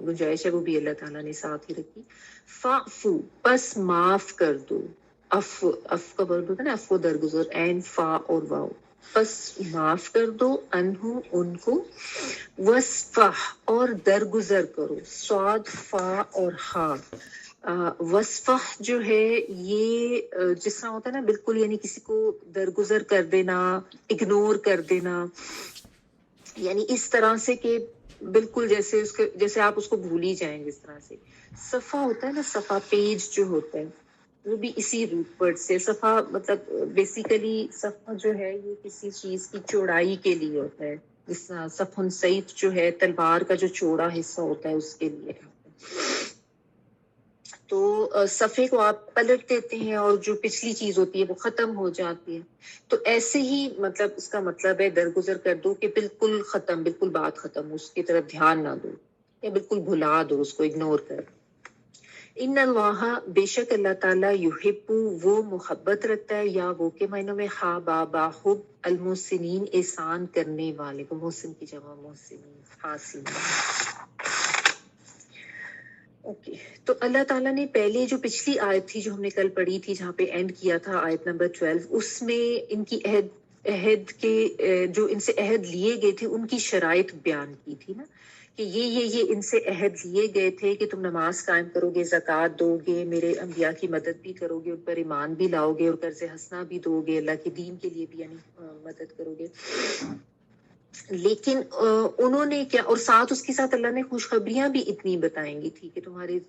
گنجائش ہے وہ بھی اللہ تعالیٰ نے ساتھ ہی رکھی. فعفو پس معاف کر دو، عفو عفو کا ورڈ ہوتا ہے نا، عفو درگزر، عین فا اور واؤ، پس معاف کر دو، انہو ان کو، وصفح اور درگزر کرو، صاد فا اور ہا. وصفح جو ہے یہ جس طرح ہوتا ہے نا بالکل، یعنی کسی کو درگزر کر دینا، اگنور کر دینا، یعنی اس طرح سے کہ بالکل جیسے آپ اس کو بھول ہی جائیں جس طرح سے. صفحہ ہوتا ہے نا، صفحہ پیج جو ہوتا ہے وہ بھی اسی روٹ ورڈ سے، صفحہ مطلب بیسیکلی صفحہ جو ہے یہ کسی چیز کی چوڑائی کے لیے ہوتا ہے، جس طرح صفحن سیف جو ہے تلوار کا جو چوڑا حصہ ہوتا ہے اس کے لیے. تو صفحے کو آپ پلٹ دیتے ہیں اور جو پچھلی چیز ہوتی ہے وہ ختم ہو جاتی ہے. تو ایسے ہی مطلب اس کا مطلب ہے درگزر کر دو کہ بالکل ختم، بالکل بات ختم، اس کی طرف دھیان نہ دو یا بالکل بھلا دو، اس کو اگنور کر دو. ان اللہ بے شک اللہ تعالیٰ یحب وہ محبت رکھتا ہے، یا وہ کے معنوں میں ہا با با حب، المحسنین احسان کرنے والے کو، محسن کی جمع محسنین، حاسین. اوکے، تو اللہ تعالیٰ نے پہلے جو پچھلی آیت تھی جو ہم نے کل پڑھی تھی جہاں پہ اینڈ کیا تھا آیت نمبر 12، اس میں ان کی عہد کے جو ان سے عہد لیے گئے تھے ان کی شرائط بیان کی تھی نا، کہ یہ ان سے عہد لیے گئے تھے کہ تم نماز قائم کرو گے، زکوٰۃ دو گے، میرے انبیاء کی مدد بھی کرو گے، ان پر ایمان بھی لاؤ گے، اور قرض حسنہ بھی دو گے، اللہ کے دین کے لیے بھی یعنی مدد کرو گے. لیکن انہوں نے کیا، اور ساتھ اس کے ساتھ اللہ نے خوشخبریاں بھی اتنی بتائیں گی تھی کہ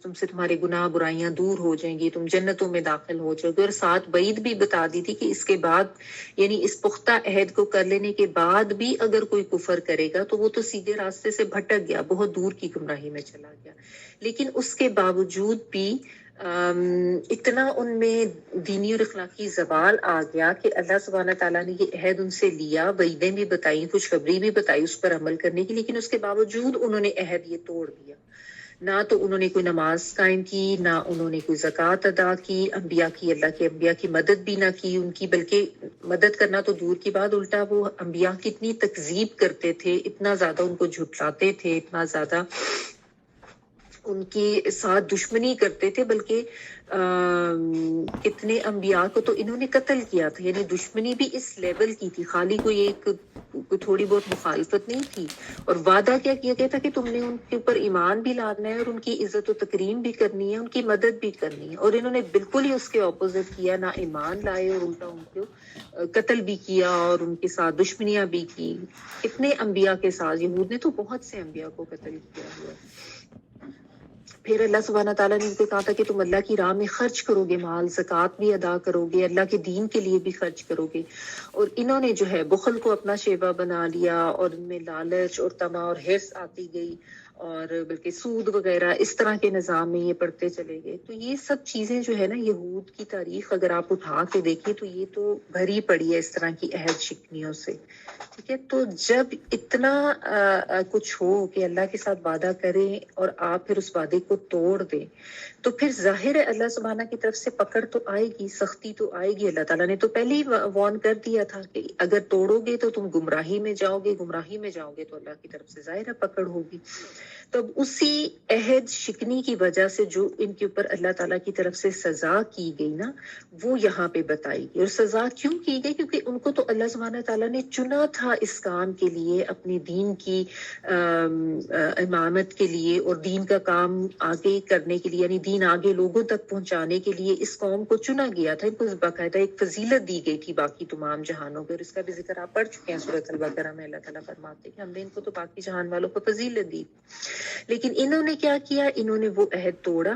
تم سے تمہارے گناہ برائیاں دور ہو جائیں گی، تم جنتوں میں داخل ہو جاؤ گے، اور ساتھ وعید بھی بتا دی تھی کہ اس کے بعد یعنی اس پختہ عہد کو کر لینے کے بعد بھی اگر کوئی کفر کرے گا تو وہ تو سیدھے راستے سے بھٹک گیا، بہت دور کی گمراہی میں چلا گیا. لیکن اس کے باوجود بھی اتنا ان میں دینی اور اخلاقی زوال آ گیا کہ اللہ سبحانہ تعالیٰ نے یہ عہد ان سے لیا، وعیدیں بھی بتائی، خوشخبری بھی بتائی اس پر عمل کرنے کی، لیکن اس کے باوجود انہوں نے عہد یہ توڑ دیا. نہ تو انہوں نے کوئی نماز قائم کی، نہ انہوں نے کوئی زکوٰۃ ادا کی، انبیاء کی، اللہ کے انبیاء کی مدد بھی نہ کی ان کی، بلکہ مدد کرنا تو دور کی بات، الٹا وہ انبیاء کی اتنی تکذیب کرتے تھے، اتنا زیادہ ان کو جھٹلاتے تھے، اتنا زیادہ ان کے ساتھ دشمنی کرتے تھے، بلکہ کتنے انبیاء کو تو انہوں نے قتل کیا تھا. یعنی دشمنی بھی اس لیول کی تھی، خالی کوئی ایک تھوڑی بہت مخالفت نہیں تھی. اور وعدہ کیا کیا گیا تھا کہ تم نے ان کے اوپر ایمان بھی لانا ہے، اور ان کی عزت و تکریم بھی کرنی ہے، ان کی مدد بھی کرنی ہے. اور انہوں نے بالکل ہی اس کے اپوزٹ کیا، نہ ایمان لائے اور الٹا ان کو قتل بھی کیا اور ان کے ساتھ دشمنیاں بھی کی. کتنے انبیاء کے ساتھ، یہود نے تو بہت سے انبیاء کو قتل کیا ہوا. پھر اللہ سبحانہ تعالیٰ نے ان کو کہا تھا کہ تم اللہ کی راہ میں خرچ کرو گے، مال زکوٰۃ بھی ادا کرو گے، اللہ کے دین کے لیے بھی خرچ کرو گے. اور انہوں نے جو ہے بخل کو اپنا شیوا بنا لیا، اور ان میں لالچ اور طمع اور حرص آتی گئی، اور بلکہ سود وغیرہ اس طرح کے نظام میں یہ پڑھتے چلے گئے. تو یہ سب چیزیں جو ہے نا، یہود کی تاریخ اگر آپ اٹھا کے دیکھیں تو یہ تو بھری پڑی ہے اس طرح کی عہد شکنیوں سے. ٹھیک ہے، تو جب اتنا کچھ ہو کہ اللہ کے ساتھ وعدہ کریں اور آپ پھر اس وعدے کو توڑ دیں، تو پھر ظاہر ہے اللہ سبحانہ کی طرف سے پکڑ تو آئے گی، سختی تو آئے گی. اللہ تعالیٰ نے تو پہلے ہی وارن کر دیا تھا کہ اگر توڑو گے تو تم گمراہی میں جاؤ گے، گمراہی میں جاؤ گے تو اللہ کی طرف سے ظاہر ہے پکڑ ہوگی. تب اسی عہد شکنی کی وجہ سے جو ان کے اوپر اللہ تعالیٰ کی طرف سے سزا کی گئی نا، وہ یہاں پہ بتائی گئی. اور سزا کیوں کی گئی؟ کیونکہ ان کو تو اللہ سبحانہ تعالیٰ نے چنا تھا اس کام کے لیے، اپنے دین کی امامت کے لیے اور دین کا کام آگے کرنے کے لیے، یعنی دین آگے لوگوں تک پہنچانے کے لیے اس قوم کو چنا گیا تھا. ان کو باقاعدہ ایک فضیلت دی گئی تھی باقی تمام جہانوں پہ، اور اس کا بھی ذکر آپ پڑھ چکے ہیں سورۃ البقرہ میں. اللہ تعالیٰ فرماتے ہیں کہ ہم نے ان کو تو باقی جہان والوں کو فضیلت دی. لیکن انہوں نے کیا کیا؟ انہوں نے وہ عہد توڑا،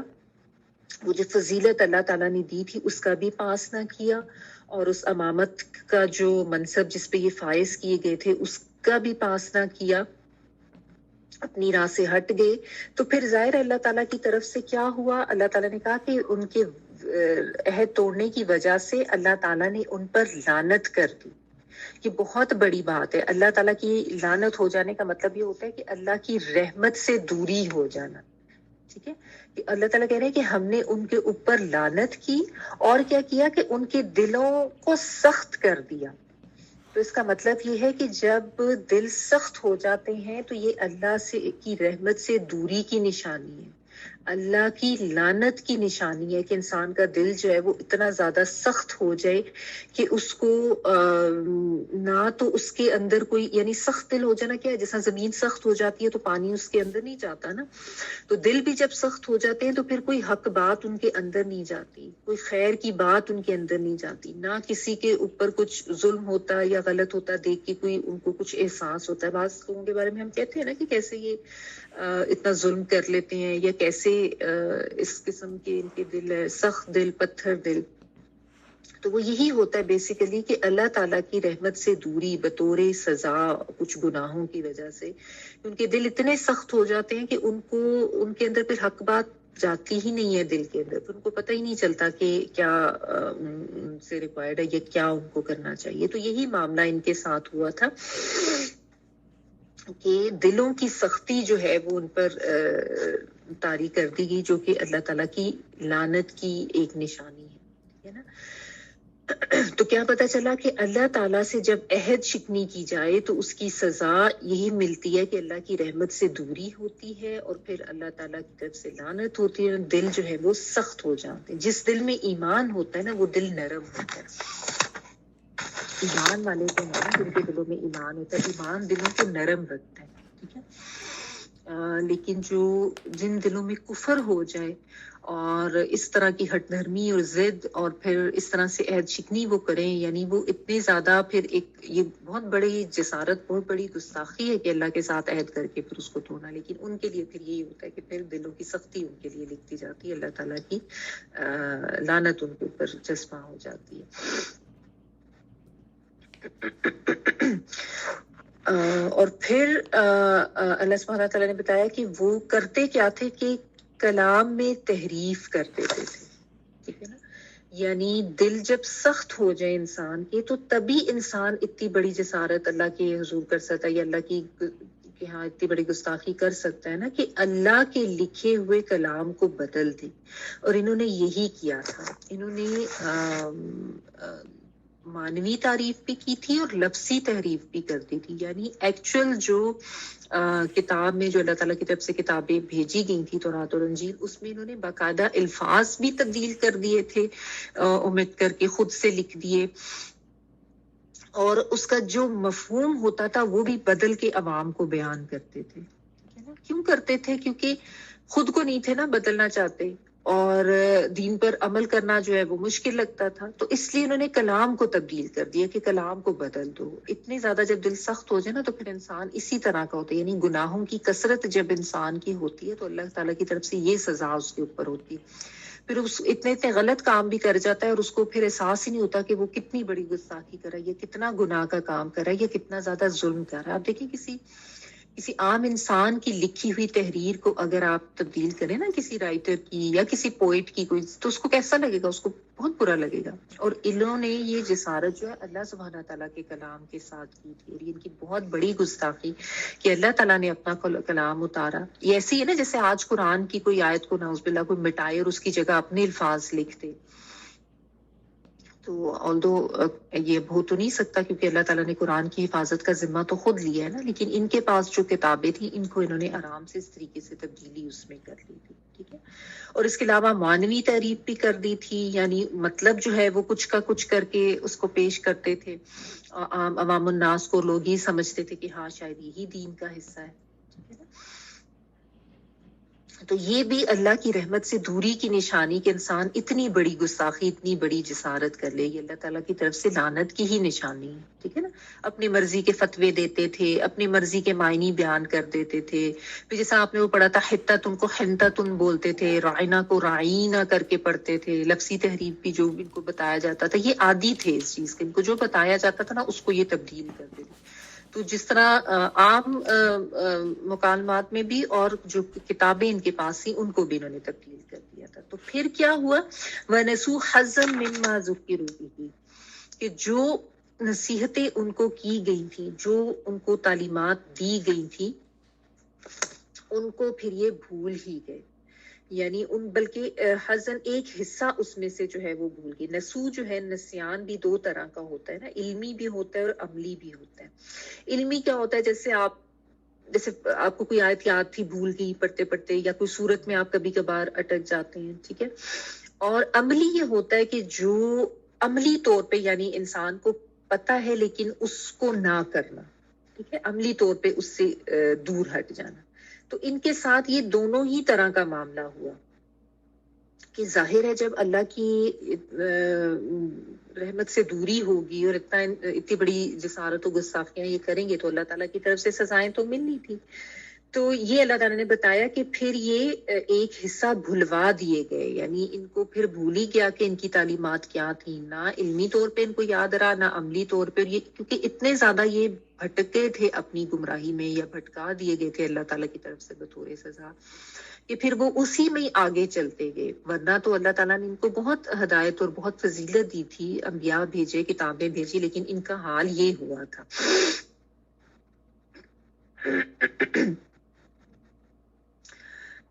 وہ جو فضیلت اللہ تعالیٰ نے دی تھی اس کا بھی پاس نہ کیا، اور اس امامت کا جو منصب جس پہ یہ فائز کیے گئے تھے اس کا بھی پاس نہ کیا، اپنی راہ سے ہٹ گئے. تو پھر ظاہر اللہ تعالیٰ کی طرف سے کیا ہوا؟ اللہ تعالیٰ نے کہا کہ ان کے عہد توڑنے کی وجہ سے اللہ تعالیٰ نے ان پر لعنت کر دی. یہ بہت بڑی بات ہے. اللہ تعالیٰ کی لعنت ہو جانے کا مطلب یہ ہوتا ہے کہ اللہ کی رحمت سے دوری ہو جانا. ٹھیک ہے، کہ اللہ تعالیٰ کہہ رہے ہیں کہ ہم نے ان کے اوپر لعنت کی، اور کیا کیا کہ ان کے دلوں کو سخت کر دیا. تو اس کا مطلب یہ ہے کہ جب دل سخت ہو جاتے ہیں تو یہ اللہ سے کی رحمت سے دوری کی نشانی ہے، اللہ کی لعنت کی نشانی ہے کہ انسان کا دل جو ہے وہ اتنا زیادہ سخت ہو جائے کہ اس کو نہ تو اس کے اندر کوئی، یعنی سخت دل ہو جانا کیا ہے، جیسا زمین سخت ہو جاتی ہے تو پانی اس کے اندر نہیں جاتا نا، تو دل بھی جب سخت ہو جاتے ہیں تو پھر کوئی حق بات ان کے اندر نہیں جاتی، کوئی خیر کی بات ان کے اندر نہیں جاتی، نہ کسی کے اوپر کچھ ظلم ہوتا یا غلط ہوتا دیکھ کے کوئی ان کو کچھ احساس ہوتا ہے۔ بعض لوگوں کے بارے میں ہم کہتے ہیں نا کہ کیسے یہ اتنا ظلم کر لیتے ہیں، یا کیسے اس قسم کے ان کے دل ہے، سخت دل، پتھر دل۔ تو وہ یہی ہوتا ہے بیسیکلی کہ اللہ تعالیٰ کی رحمت سے دوری بطور سزا کچھ گناہوں کی وجہ سے ان کے دل اتنے سخت ہو جاتے ہیں کہ ان کو ان کے اندر پھر حق بات جاتی ہی نہیں ہے دل کے اندر، پھر ان کو پتہ ہی نہیں چلتا کہ کیا ان سے ریکوائرڈ ہے یا کیا ان کو کرنا چاہیے۔ تو یہی معاملہ ان کے ساتھ ہوا تھا کہ دلوں کی سختی جو ہے وہ ان پر طاری کر دی گئی، جو کہ اللہ تعالیٰ کی لعنت کی ایک نشانی ہے، ٹھیک ہے نا۔ تو کیا پتا چلا کہ اللہ تعالیٰ سے جب عہد شکنی کی جائے تو اس کی سزا یہی ملتی ہے کہ اللہ کی رحمت سے دوری ہوتی ہے اور پھر اللہ تعالیٰ کی طرف سے لعنت ہوتی ہے، دل جو ہے وہ سخت ہو جاتے ہیں۔ جس دل میں ایمان ہوتا ہے نا وہ دل نرم ہوتا ہے، ایمان والے جو ہیں نا جن کے دلوں میں ایمان ہوتا ہے، ایمان دلوں کو نرم رکھتا ہے، ٹھیک ہے۔ لیکن جو جن دلوں میں کفر ہو جائے اور اس طرح کی ہٹ دھرمی اور ضد اور پھر اس طرح سے عہد شکنی وہ کریں، یعنی وہ اتنے زیادہ پھر ایک یہ بہت بڑی جسارت، بہت بڑی گستاخی ہے کہ اللہ کے ساتھ عہد کر کے پھر اس کو توڑنا، لیکن ان کے لیے پھر یہی ہوتا ہے کہ پھر دلوں کی سختی ان کے لیے لکھتی جاتی ہے، اللہ تعالیٰ کی لعنت ان کے اوپر چسپاں ہو جاتی ہے۔ اور پھر اللہ سبحانہ تعالیٰ نے بتایا کہ وہ کرتے کیا تھے کہ کلام میں تحریف کر دیتے تھے، ٹھیک ہے نا۔ یعنی دل جب سخت ہو جائے انسان کے تو تبھی انسان اتنی بڑی جسارت اللہ کے حضور کر سکتا ہے، یا اللہ کی کہ ہاں اتنی بڑی گستاخی کر سکتا ہے نا کہ اللہ کے لکھے ہوئے کلام کو بدل دے۔ اور انہوں نے یہی کیا تھا، انہوں نے مانوی تعریف بھی کی تھی اور لفظی تحریف بھی کرتی تھی، یعنی ایکچوئل جو کتاب میں جو اللہ تعالیٰ کی طرف سے کتابیں بھیجی گئی تھی تورات اور انجیل، اس میں انہوں نے باقاعدہ الفاظ بھی تبدیل کر دیے تھے، امید کر کے خود سے لکھ دیے، اور اس کا جو مفہوم ہوتا تھا وہ بھی بدل کے عوام کو بیان کرتے تھے، ٹھیک ہے نا۔ کیوں کرتے تھے؟ کیونکہ خود کو نہیں تھے نا بدلنا چاہتے، اور دین پر عمل کرنا جو ہے وہ مشکل لگتا تھا، تو اس لیے انہوں نے کلام کو تبدیل کر دیا کہ کلام کو بدل دو۔ اتنی زیادہ جب دل سخت ہو جائے نا تو پھر انسان اسی طرح کا ہوتا ہے، یعنی گناہوں کی کثرت جب انسان کی ہوتی ہے تو اللہ تعالیٰ کی طرف سے یہ سزا اس کے اوپر ہوتی ہے، پھر اس اتنے غلط کام بھی کر جاتا ہے اور اس کو پھر احساس ہی نہیں ہوتا کہ وہ کتنی بڑی گستاخی کر رہا ہے، یا کتنا گناہ کا کام کر رہا ہے، یا کتنا زیادہ ظلم کر رہا ہے۔ آپ دیکھیں کسی عام انسان کی لکھی ہوئی تحریر کو اگر آپ تبدیل کریں نا کسی رائٹر کی یا کسی پوئٹ کی کوئی، تو اس کو کیسا لگے گا؟ اس کو بہت برا لگے گا۔ اور انہوں نے یہ جسارت جو ہے اللہ سبحانہ تعالیٰ کے کلام کے ساتھ کی تھی، اور یہ ان کی بہت بڑی گستاخی کہ اللہ تعالیٰ نے اپنا کلام اتارا۔ یہ ایسی ہے نا جیسے آج قرآن کی کوئی آیت کو نعوذ باللہ کوئی مٹائے اور اس کی جگہ اپنے الفاظ لکھ دے، تو آلدو یہ ہو تو نہیں سکتا کیونکہ اللہ تعالیٰ نے قرآن کی حفاظت کا ذمہ تو خود لیا ہے نا، لیکن ان کے پاس جو کتابیں تھیں ان کو انہوں نے آرام سے اس طریقے سے تبدیلی اس میں کر لی تھی، ٹھیک ہے۔ اور اس کے علاوہ مانوی تعریف بھی کر دی تھی، یعنی مطلب جو ہے وہ کچھ کا کچھ کر کے اس کو پیش کرتے تھے، عوام الناس کو لوگ یہ سمجھتے تھے کہ ہاں شاید یہی دین کا حصہ ہے، ٹھیک ہے نا۔ تو یہ بھی اللہ کی رحمت سے دوری کی نشانی کہ انسان اتنی بڑی گستاخی، اتنی بڑی جسارت کر لے، یہ اللہ تعالیٰ کی طرف سے لعنت کی ہی نشانی ہے، ٹھیک ہے نا۔ اپنی مرضی کے فتوے دیتے تھے، اپنی مرضی کے معنی بیان کر دیتے تھے، پھر جیسا آپ نے وہ پڑھا تھا حتتن کو حنتتن بولتے تھے، رائنا کو رائینہ کر کے پڑھتے تھے، لفظی تحریف بھی جو ان کو بتایا جاتا تھا، یہ عادی تھے اس چیز کے، ان کو جو بتایا جاتا تھا نا اس کو یہ تبدیل کر دیتے تھے۔ تو جس طرح عام مکالمات میں بھی اور جو کتابیں ان کے پاس تھیں ان کو بھی انہوں نے تبدیل کر دیا تھا۔ تو پھر کیا ہوا؟ وَنَسُوا حَظًّا مِمَّا ذُكِّرُوا بِهِ، کہ جو نصیحتیں ان کو کی گئی تھی، جو ان کو تعلیمات دی گئی تھی، ان کو پھر یہ بھول ہی گئے، یعنی ان بلکہ حزن ایک حصہ اس میں سے جو ہے وہ بھول گئے. نسو جو ہے نسیان بھی دو طرح کا ہوتا ہے نا, علمی بھی ہوتا ہے اور عملی بھی ہوتا ہے. علمی کیا ہوتا ہے, جیسے آپ کو کوئی آیت یاد تھی, بھول گئی پڑھتے پڑھتے, یا کوئی صورت میں آپ کبھی کبھار اٹک جاتے ہیں, ٹھیک ہے. اور عملی یہ ہوتا ہے کہ جو عملی طور پہ یعنی انسان کو پتہ ہے لیکن اس کو نہ کرنا, ٹھیک ہے, عملی طور پہ اس سے دور ہٹ جانا. تو ان کے ساتھ یہ دونوں ہی طرح کا معاملہ ہوا کہ ظاہر ہے جب اللہ کی رحمت سے دوری ہوگی اور اتنی بڑی جسارت و گستاخیاں یہ کریں گے تو اللہ تعالیٰ کی طرف سے سزائیں تو ملنی تھی. تو یہ اللہ تعالیٰ نے بتایا کہ پھر یہ ایک حصہ بھلوا دیے گئے, یعنی ان کو پھر بھول ہی گیا کہ ان کی تعلیمات کیا تھیں, نہ علمی طور پہ ان کو یاد رہا نہ عملی طور پہ. یہ کیونکہ اتنے زیادہ یہ بھٹکے تھے اپنی گمراہی میں, یا بھٹکا دیے گئے تھے اللہ تعالیٰ کی طرف سے بطور سزا, کہ پھر وہ اسی میں آگے چلتے گئے. ورنہ تو اللہ تعالیٰ نے ان کو بہت ہدایت اور بہت فضیلت دی تھی, انبیاء بھیجے, کتابیں بھیجی, لیکن ان کا حال یہ ہوا تھا.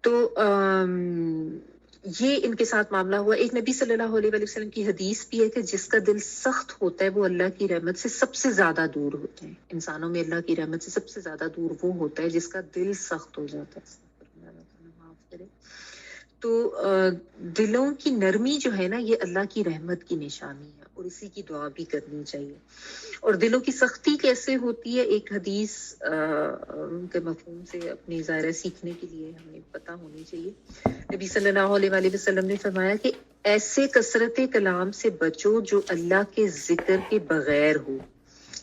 تو یہ ان کے ساتھ معاملہ ہوا. ایک نبی صلی اللہ علیہ وسلم کی حدیث بھی ہے کہ جس کا دل سخت ہوتا ہے وہ اللہ کی رحمت سے سب سے زیادہ دور ہوتے ہیں. انسانوں میں اللہ کی رحمت سے سب سے زیادہ دور وہ ہوتا ہے جس کا دل سخت ہو جاتا ہے. معاف کرے. تو دلوں کی نرمی جو ہے نا, یہ اللہ کی رحمت کی نشانی ہے, اور اسی کی دعا بھی کرنی چاہیے. اور دلوں کی سختی کیسے ہوتی ہے, ایک حدیث کے مفہوم سے اپنی ظاہرہ سیکھنے کے لیے ہمیں پتہ ہونی چاہیے. نبی صلی اللہ علیہ وآلہ وسلم نے فرمایا کہ ایسے کثرت کلام سے بچو جو اللہ کے ذکر کے بغیر ہو,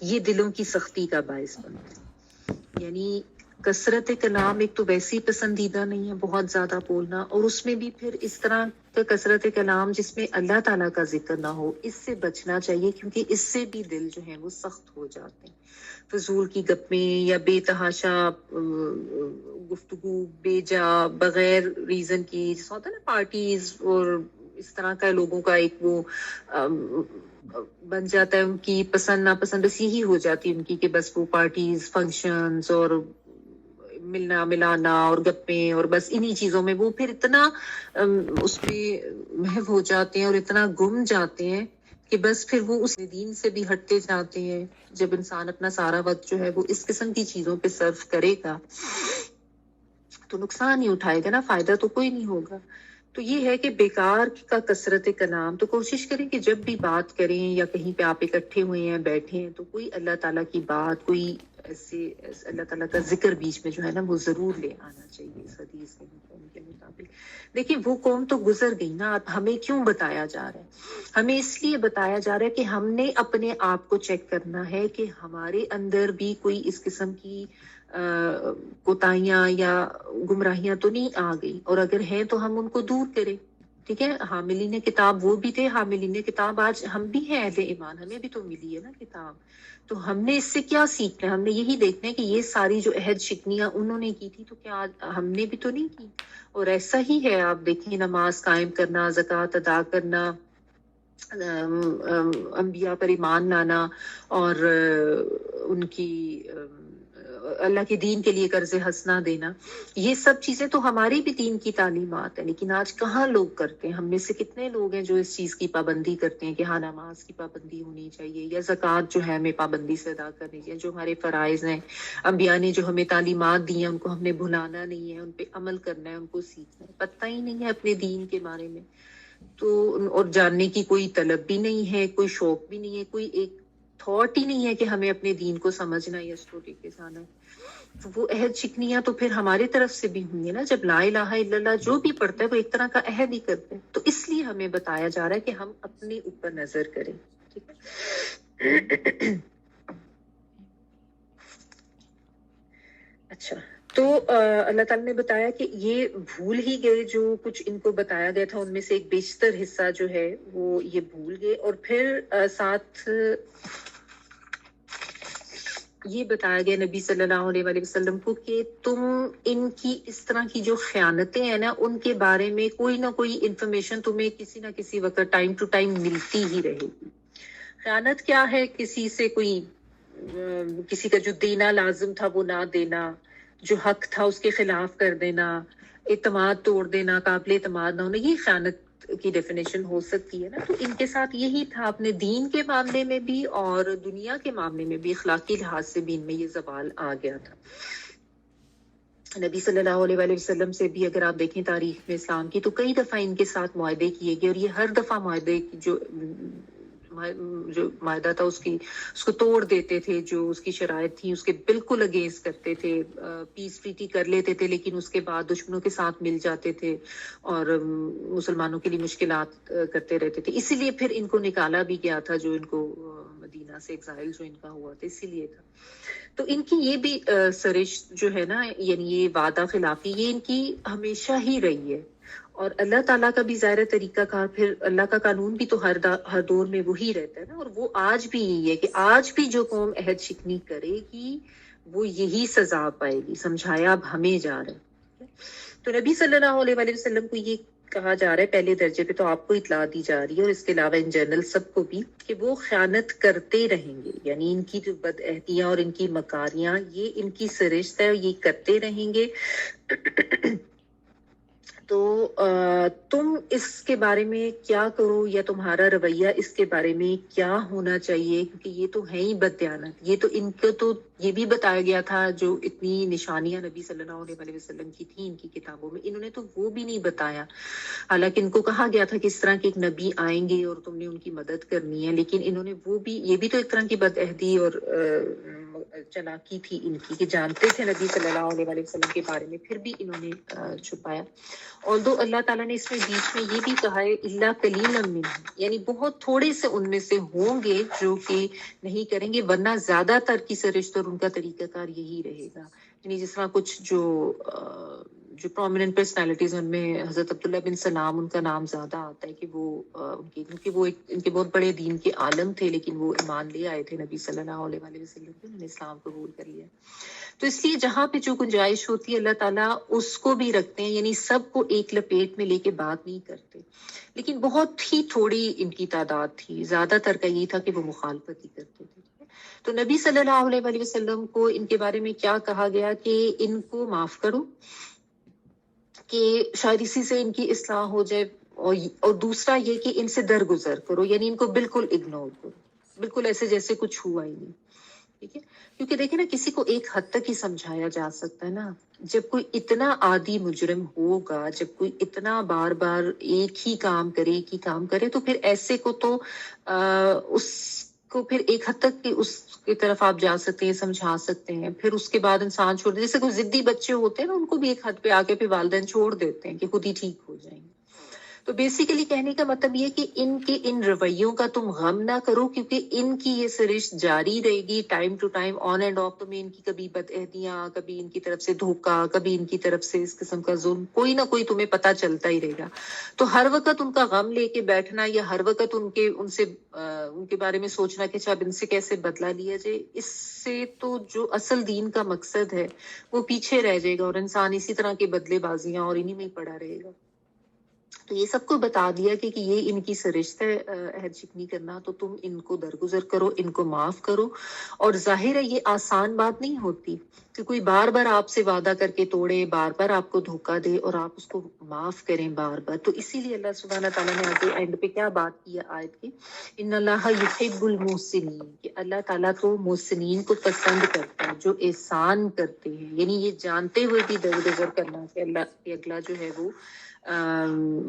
یہ دلوں کی سختی کا باعث بنتا ہے. یعنی کثرت کلام ایک تو ویسے ہی پسندیدہ نہیں ہے, بہت زیادہ بولنا, اور اس میں بھی پھر اس طرح کا کثرت کلام جس میں اللہ تعالیٰ کا ذکر نہ ہو, اس سے بچنا چاہیے, کیونکہ اس سے بھی دل جو ہے وہ سخت ہو جاتے ہیں. فضول کی گپیں یا بے تحاشا گفتگو, بے جا بغیر ریزن کی, جیسا ہوتا ہے نا پارٹیز اور اس طرح کا لوگوں کا ایک وہ بن جاتا ہے, ان کی پسند ناپسند بس یہی ہو جاتی ہے ان کی, کہ بس وہ پارٹیز, فنکشنز اور ملنا ملانا اور گپیں, اور بس انہی چیزوں میں وہ پھر اتنا اس پہ محو ہو جاتے ہیں اور اتنا گم جاتے ہیں کہ بس پھر وہ اس دین سے بھی ہٹتے جاتے ہیں. جب انسان اپنا سارا وقت جو ہے وہ اس قسم کی چیزوں پہ صرف کرے گا تو نقصان ہی اٹھائے گا نا, فائدہ تو کوئی نہیں ہوگا. تو یہ ہے کہ بیکار کا کثرت کلام. تو کوشش کریں کہ جب بھی بات کریں یا کہیں پہ آپ اکٹھے ہوئے ہیں, بیٹھے ہیں, تو کوئی اللہ تعالیٰ کی بات, کوئی ایسے اللہ تعالیٰ کا ذکر بیچ میں جو ہے نا وہ ضرور لے آنا چاہیے. اس حدیث کے مطابق دیکھیں وہ قوم تو گزر گئی نا, اب ہمیں کیوں بتایا جا رہا ہے؟ ہمیں اس لیے بتایا جا رہا ہے کہ ہم نے اپنے آپ کو چیک کرنا ہے کہ ہمارے اندر بھی کوئی اس قسم کی کوتاہیاں یا گمراہیاں تو نہیں آ گئی, اور اگر ہیں تو ہم ان کو دور کریں. ٹھیک ہے, حاملین کتاب وہ بھی تھے, حاملین کتاب آج ہم بھی ہیں اہل ایمان, ہمیں بھی تو ملی ہے نا کتاب. تو ہم نے اس سے کیا سیکھنا ہے؟ ہم نے یہی دیکھنا ہے کہ یہ ساری جو عہد شکنیاں انہوں نے کی تھی تو کیا ہم نے بھی تو نہیں کی. اور ایسا ہی ہے, آپ دیکھیں نماز قائم کرنا, زکوٰۃ ادا کرنا, انبیاء پر ایمان لانا, اور ان کی اللہ کے دین کے لیے قرض حسنہ دینا, یہ سب چیزیں تو ہماری بھی دین کی تعلیمات ہیں. لیکن آج کہاں لوگ کرتے ہیں؟ ہم میں سے کتنے لوگ ہیں جو اس چیز کی پابندی کرتے ہیں کہ ہاں نماز کی پابندی ہونی چاہیے, یا زکوٰۃ جو ہے ہمیں پابندی سے ادا کرنی چاہیے, جو ہمارے فرائض ہیں, انبیاء نے جو ہمیں تعلیمات دی ہیں ان کو ہم نے بھلانا نہیں ہے, ان پہ عمل کرنا ہے, ان کو سیکھنا ہے. پتہ ہی نہیں ہے اپنے دین کے بارے میں, تو اور جاننے کی کوئی طلب بھی نہیں ہے, کوئی شوق بھی نہیں ہے, کوئی ایک تھاٹ ہی نہیں ہے کہ ہمیں اپنے دین کو سمجھنا یا اسٹوڈی کے جانا ہے. تو وہ عہد شکنیاں تو پھر ہماری طرف سے بھی ہوئی ہیں نا. جب لا الہ الا اللہ جو بھی پڑھتا ہے وہ ایک طرح کا عہد ہی کرتا ہے. تو اس لیے ہمیں بتایا جا رہا ہے کہ ہم اپنے اوپر نظر کریں. ٹھیک ہے. اچھا, تو اللہ تعالیٰ نے بتایا کہ یہ بھول ہی گئے جو کچھ ان کو بتایا گیا تھا, ان میں سے ایک بیشتر حصہ جو ہے وہ یہ بھول گئے. اور پھر ساتھ یہ بتایا گیا نبی صلی اللہ علیہ وآلہ وسلم کو کہ تم ان کی اس طرح کی جو خیانتیں ہیں نا, ان کے بارے میں کوئی نہ کوئی انفارمیشن تمہیں کسی نہ کسی وقت ٹائم ٹو ٹائم ملتی ہی رہے گی. خیانت کیا ہے؟ کسی سے کسی کا جو دینا لازم تھا وہ نہ دینا, جو حق تھا اس کے خلاف کر دینا, اعتماد توڑ دینا، قابل اعتماد نہ ہونا، یہ خیانت کی ڈیفینیشن ہو سکتی ہے نا. تو ان کے ساتھ یہی تھا، اپنے دین کے معاملے میں بھی اور دنیا کے معاملے میں بھی، اخلاقی لحاظ سے بھی ان میں یہ زوال آ گیا تھا. نبی صلی اللہ علیہ وآلہ وسلم سے بھی اگر آپ دیکھیں تاریخ میں اسلام کی، تو کئی دفعہ ان کے ساتھ معاہدے کیے گئے، اور یہ ہر دفعہ معاہدے کی جو معاہدہ تھا اس کو توڑ دیتے تھے. جو اس کی شرائط تھی اس کے بالکل اگینسٹ کرتے تھے. پیس ٹریٹی کر لیتے تھے لیکن اس کے بعد دشمنوں کے ساتھ مل جاتے تھے اور مسلمانوں کے لیے مشکلات کرتے رہتے تھے. اسی لیے پھر ان کو نکالا بھی گیا تھا، جو ان کو مدینہ سے ایگزائل جو ان کا ہوا تھا، اسی لیے تھا. تو ان کی یہ بھی سرش جو ہے نا، یعنی یہ وعدہ خلافی، یہ ان کی ہمیشہ ہی رہی ہے. اور اللہ تعالیٰ کا بھی ظاہر طریقہ کار، پھر اللہ کا قانون بھی تو ہر دور میں وہی رہتا ہے نا. اور وہ آج بھی یہی ہے کہ آج بھی جو قوم عہد شکنی کرے گی وہ یہی سزا پائے گی. سمجھایا اب ہمیں جا رہا ہے. تو نبی صلی اللہ علیہ وآلہ وسلم کو یہ کہا جا رہا ہے پہلے درجے پہ، تو آپ کو اطلاع دی جا رہی ہے، اور اس کے علاوہ ان جنرل سب کو بھی، کہ وہ خیانت کرتے رہیں گے. یعنی ان کی جو بدعہدیاں اور ان کی مکاریاں، یہ ان کی سرشت ہے اور یہ کرتے رہیں گے. تو تم اس کے بارے میں کیا کرو، یا تمہارا رویہ اس کے بارے میں کیا ہونا چاہیے، کیونکہ یہ تو ہے ہی بددیانت. یہ تو ان کو تو یہ بھی بتایا گیا تھا، جو اتنی نشانیاں نبی صلی اللہ علیہ وسلم کی تھیں ان کی کتابوں میں، انہوں نے تو وہ بھی نہیں بتایا. حالانکہ ان کو کہا گیا تھا کہ اس طرح کے ایک نبی آئیں گے اور تم نے ان کی مدد کرنی ہے، لیکن انہوں نے وہ بھی، یہ بھی تو ایک طرح کی بدعہدی اور چلاکی تھی ان کی، کہ جانتے تھے نبی صلی اللہ علیہ وسلم کے بارے میں، پھر بھی انہوں نے چھپایا. although اللہ تعالیٰ نے اس میں بیچ میں یہ بھی کہا ہے اللہ قلیلا منہم، یعنی بہت تھوڑے سے ان میں سے ہوں گے جو کہ نہیں کریں گے، ورنہ زیادہ تر کی سرشت اور ان کا طریقہ کار یہی رہے گا. یعنی جس طرح کچھ جو پرومیننٹ پرسنالٹیز، ان میں حضرت عبداللہ بن سلام، ان کا نام زیادہ آتا ہے کہ وہ ان کے بہت بڑے دین کے عالم تھے، لیکن وہ ایمان لے آئے تھے نبی صلی اللہ علیہ وآلہ وسلم کے، انہوں نے اسلام قبول کر لیا. تو اس لیے جہاں پہ جو گنجائش ہوتی ہے اللہ تعالیٰ اس کو بھی رکھتے ہیں، یعنی سب کو ایک لپیٹ میں لے کے بات نہیں کرتے. لیکن بہت ہی تھوڑی ان کی تعداد تھی، زیادہ تر کا یہ تھا کہ وہ مخالفت ہی کرتے تھے. تو نبی صلی اللہ علیہ وآلہ وسلم کو ان کے بارے میں کیا کہا گیا کہ ان کو معاف کرو، کہ شاید اسی سے ان کی اصلاح ہو جائے. اور دوسرا یہ کہ ان سے درگزر کرو، یعنی ان کو بالکل اگنور کرو، بالکل ایسے جیسے کچھ ہوا ہی نہیں. ٹھیک ہے، کیونکہ دیکھیں نا، کسی کو ایک حد تک ہی سمجھایا جا سکتا ہے نا. جب کوئی اتنا عادی مجرم ہوگا، جب کوئی اتنا بار بار ایک ہی کام کرے، تو پھر ایسے کو تو اس کو پھر ایک حد تک اس کی طرف آپ جا سکتے ہیں، سمجھا سکتے ہیں. پھر اس کے بعد انسان چھوڑ دے، جیسے کوئی ضدی بچے ہوتے ہیں نا، ان کو بھی ایک حد پہ آ کے پھر والدین چھوڑ دیتے ہیں کہ خود ہی ٹھیک ہو جائیں گے. تو بیسیکلی کہنے کا مطلب یہ کہ ان رویوں کا تم غم نہ کرو، کیونکہ ان کی یہ سرشت جاری رہے گی time to time, on and off. تمہیں ان کی کبھی بدعہدیاں، کبھی ان کی طرف سے دھوکہ، کبھی ان کی طرف سے اس قسم کا ظلم، کوئی نہ کوئی تمہیں پتہ چلتا ہی رہے گا. تو ہر وقت ان کا غم لے کے بیٹھنا، یا ہر وقت ان کے بارے میں سوچنا کہ اچھا اب ان سے کیسے بدلہ لیا جائے، اس سے تو جو اصل دین کا مقصد ہے وہ پیچھے رہ جائے گا، اور انسان اسی طرح کی بدلے بازیاں اور انہی میں ہی پڑا رہے گا. تو یہ سب کو بتا دیا کہ یہ ان کی سرشت ہے عہد شکنی کرنا، تو تم ان کو درگزر کرو، ان کو معاف کرو. اور ظاہر ہے یہ آسان بات نہیں ہوتی کہ کوئی بار بار آپ سے وعدہ کر کے توڑے، بار بار آپ کو دھوکہ دے اور آپ اس کو معاف کریں بار بار. تو اسی لیے اللہ سبحانہ تعالیٰ نے آگے اینڈ پہ کیا بات کی ہے آیت کی، ان اللہ یحب المحسنین، کہ اللہ تعالیٰ کو محسنین کو پسند کرتا ہے، جو احسان کرتے ہیں. یعنی یہ جانتے ہوئے بھی درگزر کرنا کہ اللہ کے اگلا جو ہے وہ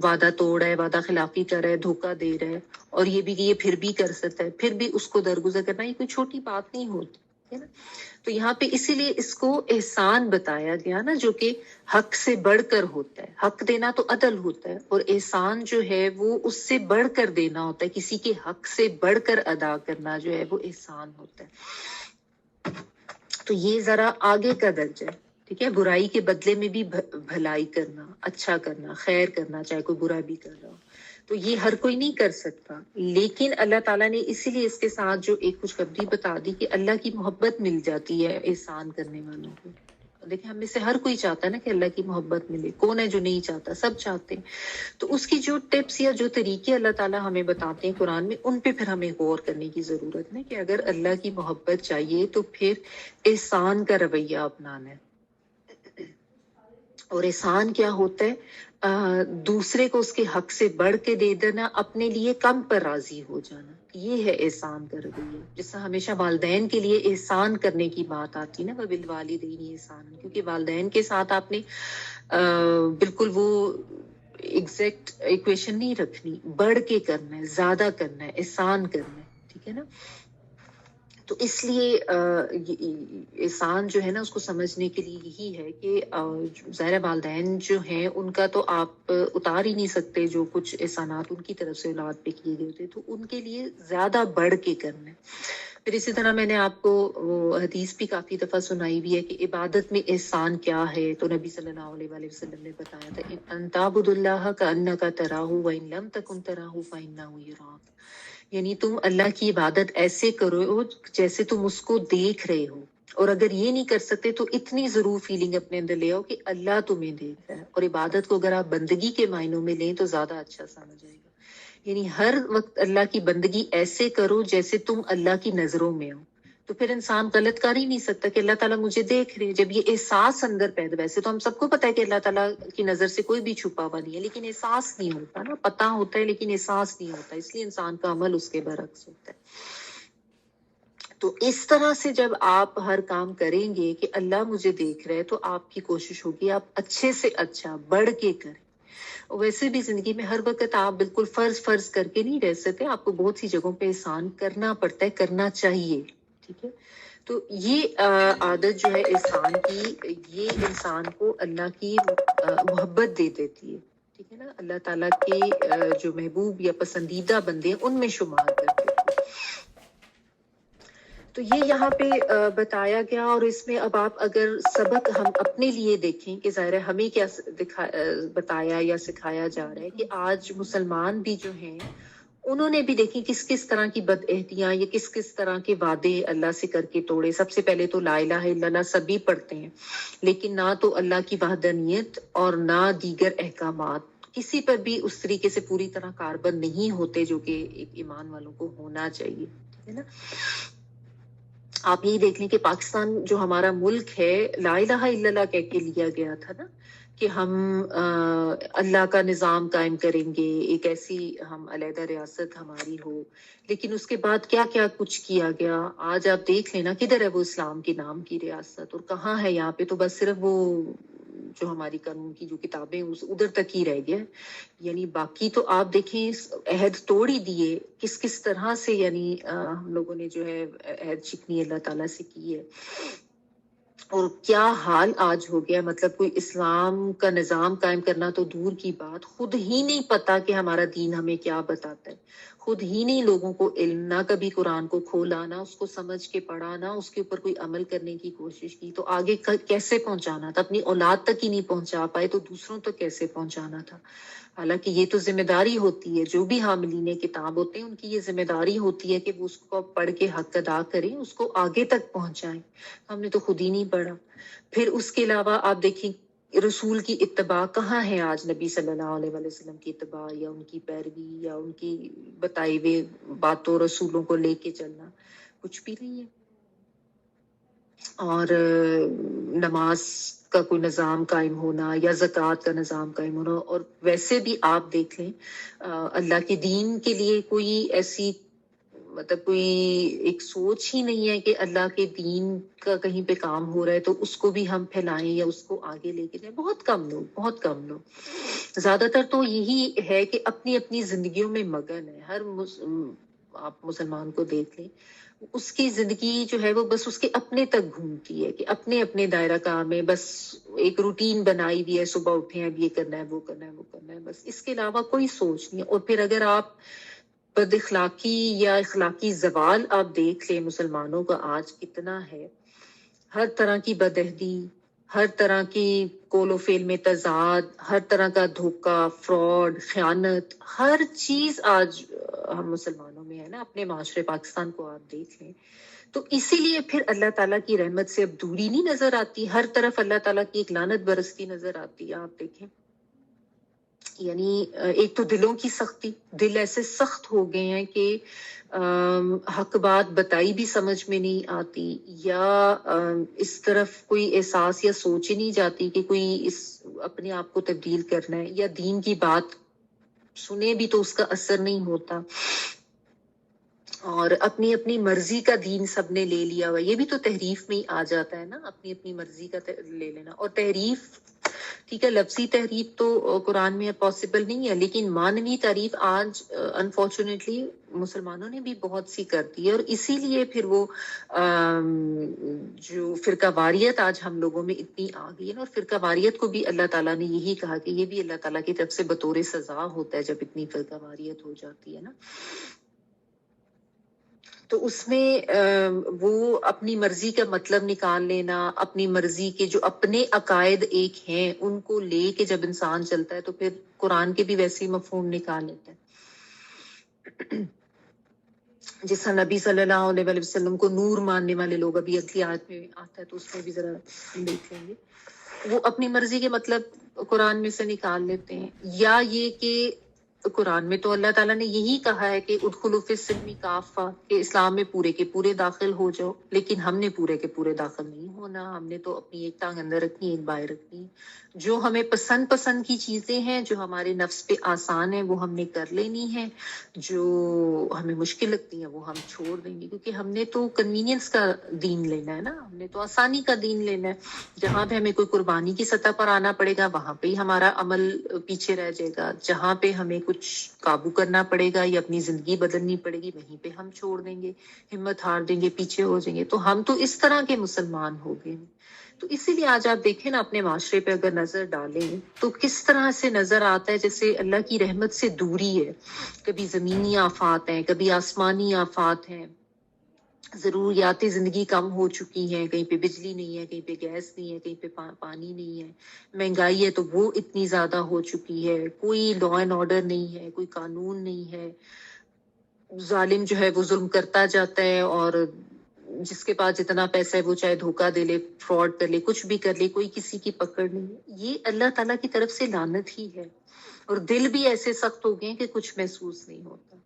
وعدہ توڑ ہے، وعدہ خلافی کر رہا ہے، دھوکہ دے رہا ہے، اور یہ بھی کہ یہ پھر بھی کر سکتا ہے، پھر بھی اس کو درگزر کرنا یہ کوئی چھوٹی بات نہیں ہوتی ہے نا. تو یہاں پہ اسی لیے اس کو احسان بتایا گیا نا، جو کہ حق سے بڑھ کر ہوتا ہے. حق دینا تو عدل ہوتا ہے، اور احسان جو ہے وہ اس سے بڑھ کر دینا ہوتا ہے، کسی کے حق سے بڑھ کر ادا کرنا جو ہے وہ احسان ہوتا ہے. تو یہ ذرا آگے کا درجہ ہے. ٹھیک ہے، برائی کے بدلے میں بھی بھلائی کرنا، اچھا کرنا، خیر کرنا، چاہے کوئی برا بھی کر رہا ہو. تو یہ ہر کوئی نہیں کر سکتا، لیکن اللہ تعالیٰ نے اسی لیے اس کے ساتھ جو ایک خوشخبری بتا دی کہ اللہ کی محبت مل جاتی ہے احسان کرنے والوں کو. دیکھیں ہم میں سے ہر کوئی چاہتا ہے نا کہ اللہ کی محبت ملے، کون ہے جو نہیں چاہتا، سب چاہتے ہیں. تو اس کی جو ٹپس یا جو طریقے اللہ تعالیٰ ہمیں بتاتے ہیں قرآن میں، ان پہ پھر ہمیں غور کرنے کی ضرورت ہے کہ اگر اللہ کی محبت چاہیے تو پھر احسان کا رویہ اپنانا ہے. اور احسان کیا ہوتا ہے؟ دوسرے کو اس کے حق سے بڑھ کے دے دینا، اپنے لیے کم پر راضی ہو جانا، یہ ہے احسان کا رویہ. جس سے ہمیشہ والدین کے لیے احسان کرنے کی بات آتی نا، وبالوالدین احسان، کیونکہ والدین کے ساتھ آپ نے بالکل وہ ایگزیکٹ ایکویشن نہیں رکھنی، بڑھ کے کرنا ہے، زیادہ کرنا ہے، احسان کرنا ہے، ٹھیک ہے نا. تو اس لیے احسان جو ہے نا، اس کو سمجھنے کے لیے یہی ہے کہ ظاہر والدین جو ہیں ان کا تو آپ اتار ہی نہیں سکتے جو کچھ احسانات ان کی طرف سے اولاد پہ کیے گئے تھے، تو ان کے لیے زیادہ بڑھ کے کرنا ہے. پھر اسی طرح میں نے آپ کو وہ حدیث بھی کافی دفعہ سنائی بھی ہے کہ عبادت میں احسان کیا ہے. تو نبی صلی اللہ علیہ وآلہ وسلم نے بتایا تھا ان تعبد اللہ کأنک تراہ وإن لم تکن تراہ فإنہ یراک، یعنی تم اللہ کی عبادت ایسے کرو جیسے تم اس کو دیکھ رہے ہو، اور اگر یہ نہیں کر سکتے تو اتنی ضرور فیلنگ اپنے اندر لے آؤ کہ اللہ تمہیں دیکھ رہا ہے. اور عبادت کو اگر آپ بندگی کے معنوں میں لیں تو زیادہ اچھا سمجھ آئے گا. یعنی ہر وقت اللہ کی بندگی ایسے کرو جیسے تم اللہ کی نظروں میں ہو. تو پھر انسان غلط کر ہی نہیں سکتا کہ اللہ تعالیٰ مجھے دیکھ رہے. جب یہ احساس اندر پیدا، ویسے تو ہم سب کو پتا ہے کہ اللہ تعالیٰ کی نظر سے کوئی بھی چھپا ہوا نہیں ہے، لیکن احساس نہیں ہوتا نا، پتا ہوتا ہے لیکن احساس نہیں ہوتا، اس لیے انسان کا عمل اس کے برعکس ہوتا ہے. تو اس طرح سے جب آپ ہر کام کریں گے کہ اللہ مجھے دیکھ رہے، تو آپ کی کوشش ہوگی آپ اچھے سے اچھا بڑھ کے کریں. ویسے بھی زندگی میں ہر وقت آپ بالکل فرض کر کے نہیں رہ سکتے، آپ کو بہت سی جگہوں پہ احسان کرنا پڑتا ہے، کرنا چاہیے، ٹھیک ہے. تو یہ عادت جو ہے احسان کی، یہ انسان کو اللہ کی محبت دے دیتی ہے، ٹھیک ہے نا. اللہ تعالیٰ کے جو محبوب یا پسندیدہ بندے ہیں ان میں شمار کر دیتی ہے. تو یہ یہاں پہ بتایا گیا. اور اس میں اب آپ اگر سبق ہم اپنے لیے دیکھیں کہ ظاہر ہمیں کیا بتایا یا سکھایا جا رہا ہے کہ آج مسلمان بھی جو ہیں انہوں نے بھی دیکھی کس کس طرح کی بد عہدیاں یا کس کس طرح کے وعدے اللہ سے کر کے توڑے. سب سے پہلے تو لا الہ الا اللہ سبھی پڑھتے ہیں، لیکن نہ تو اللہ کی وحدانیت اور نہ دیگر احکامات کسی پر بھی اس طریقے سے پوری طرح کاربند نہیں ہوتے جو کہ ایک ایمان والوں کو ہونا چاہیے، ٹھیک ہے نا. آپ یہی دیکھ لیں کہ پاکستان جو ہمارا ملک ہے، لا الہ الا اللہ کہہ کے لیا گیا تھا نا کہ ہم اللہ کا نظام قائم کریں گے، ایک ایسی ہم علیحدہ ریاست ہماری ہو. لیکن اس کے بعد کیا کیا کچھ کیا گیا. آج آپ دیکھ لینا کدھر ہے وہ اسلام کے نام کی ریاست، اور کہاں ہے. یہاں پہ تو بس صرف وہ جو ہماری قانون کی جو کتابیں ادھر تک ہی رہ گیا. یعنی باقی تو آپ دیکھیں عہد توڑ ہی دیے کس کس طرح سے. یعنی ہم لوگوں نے جو ہے عہد شکنی اللہ تعالیٰ سے کی ہے، اور کیا حال آج ہو گیا. مطلب کوئی اسلام کا نظام قائم کرنا تو دور کی بات، خود ہی نہیں پتا کہ ہمارا دین ہمیں کیا بتاتا ہے. خود ہی نہیں لوگوں کو علم، نہ کبھی قرآن کو کھولا، نہ اس کو سمجھ کے پڑھا، نہ اس کے اوپر کوئی عمل کرنے کی کوشش کی. تو آگے کیسے پہنچانا تھا؟ اپنی اولاد تک ہی نہیں پہنچا پائے تو دوسروں تک کیسے پہنچانا تھا؟ حالانکہ یہ تو ذمہ داری ہوتی ہے، جو بھی حاملین کتاب ہوتے ہیں ان کی یہ ذمہ داری ہوتی ہے کہ وہ اس کو پڑھ کے حق ادا کریں، اس کو آگے تک پہنچائیں. ہم نے تو خود ہی نہیں پڑھا. پھر اس کے علاوہ آپ دیکھیں رسول کی اتباع کہاں ہے آج. نبی صلی اللہ علیہ وآلہ وسلم کی اتباع یا ان کی پیروی یا ان کی بتائی ہوئے باتوں رسولوں کو لے کے چلنا کچھ بھی نہیں ہے. اور نماز کا کوئی نظام قائم ہونا یا زکوٰۃ کا نظام قائم ہونا. اور ویسے بھی آپ دیکھ لیں اللہ کے دین کے لیے کوئی ایسی مطلب کوئی ایک سوچ ہی نہیں ہے کہ اللہ کے دین کا کہیں پہ کام ہو رہا ہے تو اس کو بھی ہم پھیلائیں یا اس کو آگے لے کے جائیں. بہت کم لوگ. زیادہ تر تو یہی ہے کہ اپنی اپنی زندگیوں میں مگن ہے. آپ مسلمان کو دیکھ لیں، اس کی زندگی جو ہے وہ بس اس کے اپنے تک گھومتی ہے کہ اپنے اپنے دائرہ کار میں بس ایک روٹین بنائی ہوئی ہے. صبح اٹھے اب یہ کرنا ہے، وہ کرنا ہے، وہ کرنا ہے، بس اس کے علاوہ کوئی سوچ نہیں ہے. اور پھر اگر آپ بد اخلاقی یا اخلاقی زوال آپ دیکھ لیں مسلمانوں کا آج کتنا ہے. ہر طرح کی بدعہدی، ہر طرح کی قول و فعل میں تضاد، ہر طرح کا دھوکہ، فراڈ، خیانت، ہر چیز آج ہم مسلمانوں میں ہے نا. اپنے معاشرے پاکستان کو آپ دیکھ لیں تو اسی لیے پھر اللہ تعالیٰ کی رحمت سے اب دوری نہیں نظر آتی. ہر طرف اللہ تعالیٰ کی ایک لعنت برستی نظر آتی ہے. آپ دیکھیں یعنی ایک تو دلوں کی سختی، دل ایسے سخت ہو گئے ہیں کہ حق بات بتائی بھی سمجھ میں نہیں آتی، یا اس طرف کوئی احساس یا سوچ ہی نہیں جاتی کہ کوئی اس اپنے آپ کو تبدیل کرنا ہے، یا دین کی بات سنے بھی تو اس کا اثر نہیں ہوتا، اور اپنی اپنی مرضی کا دین سب نے لے لیا ہوا، یہ بھی تو تحریف میں ہی آ جاتا ہے نا، اپنی اپنی مرضی کا لے لینا. اور تحریف ٹھیک ہے، لفظی تحریف تو قرآن میں پاسبل نہیں ہے، لیکن معنوی تعریف آج انفارچونیٹلی مسلمانوں نے بھی بہت سی کر دی ہے، اور اسی لیے پھر وہ جو فرقہ واریت آج ہم لوگوں میں اتنی آ گئی ہے نا. اور فرقہ واریت کو بھی اللہ تعالیٰ نے یہی کہا کہ یہ بھی اللہ تعالیٰ کی طرف سے بطور سزا ہوتا ہے جب اتنی فرقہ واریت ہو جاتی ہے نا. تو اس میں وہ اپنی مرضی کا مطلب نکال لینا، اپنی مرضی کے جو اپنے عقائد ایک ہیں ان کو لے کے جب انسان چلتا ہے تو پھر قرآن کے بھی ویسے ہی مفہوم نکال لیتا ہے. جس طرح نبی صلی اللہ علیہ وسلم کو نور ماننے والے لوگ، ابھی اگلی آیت میں آتا ہے تو اس میں بھی ذرا دیکھ لیں گے، وہ اپنی مرضی کے مطلب قرآن میں سے نکال لیتے ہیں. یا یہ کہ قرآن میں تو اللہ تعالیٰ نے یہی کہا ہے کہ ادخلوا فی السلم کافہ، کہ اسلام میں پورے کے پورے داخل ہو جاؤ، لیکن ہم نے پورے کے پورے داخل نہیں ہونا. ہم نے تو اپنی ایک ٹانگ اندر رکھنی، ایک باہر رکھنی. جو ہمیں پسند کی چیزیں ہیں، جو ہمارے نفس پہ آسان ہے وہ ہم نے کر لینی ہے، جو ہمیں مشکل لگتی ہیں وہ ہم چھوڑ دیں گے، کیونکہ ہم نے تو کنوینئنس کا دین لینا ہے نا، ہم نے تو آسانی کا دین لینا ہے. جہاں پہ ہمیں کوئی قربانی کی سطح پر آنا پڑے گا وہاں پہ ہی ہمارا عمل پیچھے رہ جائے گا، جہاں پہ ہمیں کچھ قابو کرنا پڑے گا یا اپنی زندگی بدلنی پڑے گی وہیں پہ ہم چھوڑ دیں گے، ہمت ہار دیں گے، پیچھے ہو جائیں گے. تو ہم تو اس طرح کے مسلمان ہو گئے. تو اسی لیے آج آپ دیکھیں نا، اپنے معاشرے پہ اگر نظر ڈالیں تو کس طرح سے نظر آتا ہے جیسے اللہ کی رحمت سے دوری ہے. کبھی زمینی آفات ہیں، کبھی آسمانی آفات ہیں، ضروریات زندگی کم ہو چکی ہیں، کہیں پہ بجلی نہیں ہے، کہیں پہ گیس نہیں ہے، کہیں پہ پانی نہیں ہے، مہنگائی ہے تو وہ اتنی زیادہ ہو چکی ہے، کوئی لا اینڈ آرڈر نہیں ہے، کوئی قانون نہیں ہے، ظالم جو ہے وہ ظلم کرتا جاتا ہے، اور جس کے پاس جتنا پیسہ ہے وہ چاہے دھوکہ دے لے، فراڈ کر لے، کچھ بھی کر لے، کوئی کسی کی پکڑ نہیں ہے. یہ اللہ تعالیٰ کی طرف سے لعنت ہی ہے. اور دل بھی ایسے سخت ہو گئے کہ کچھ محسوس نہیں ہوتا.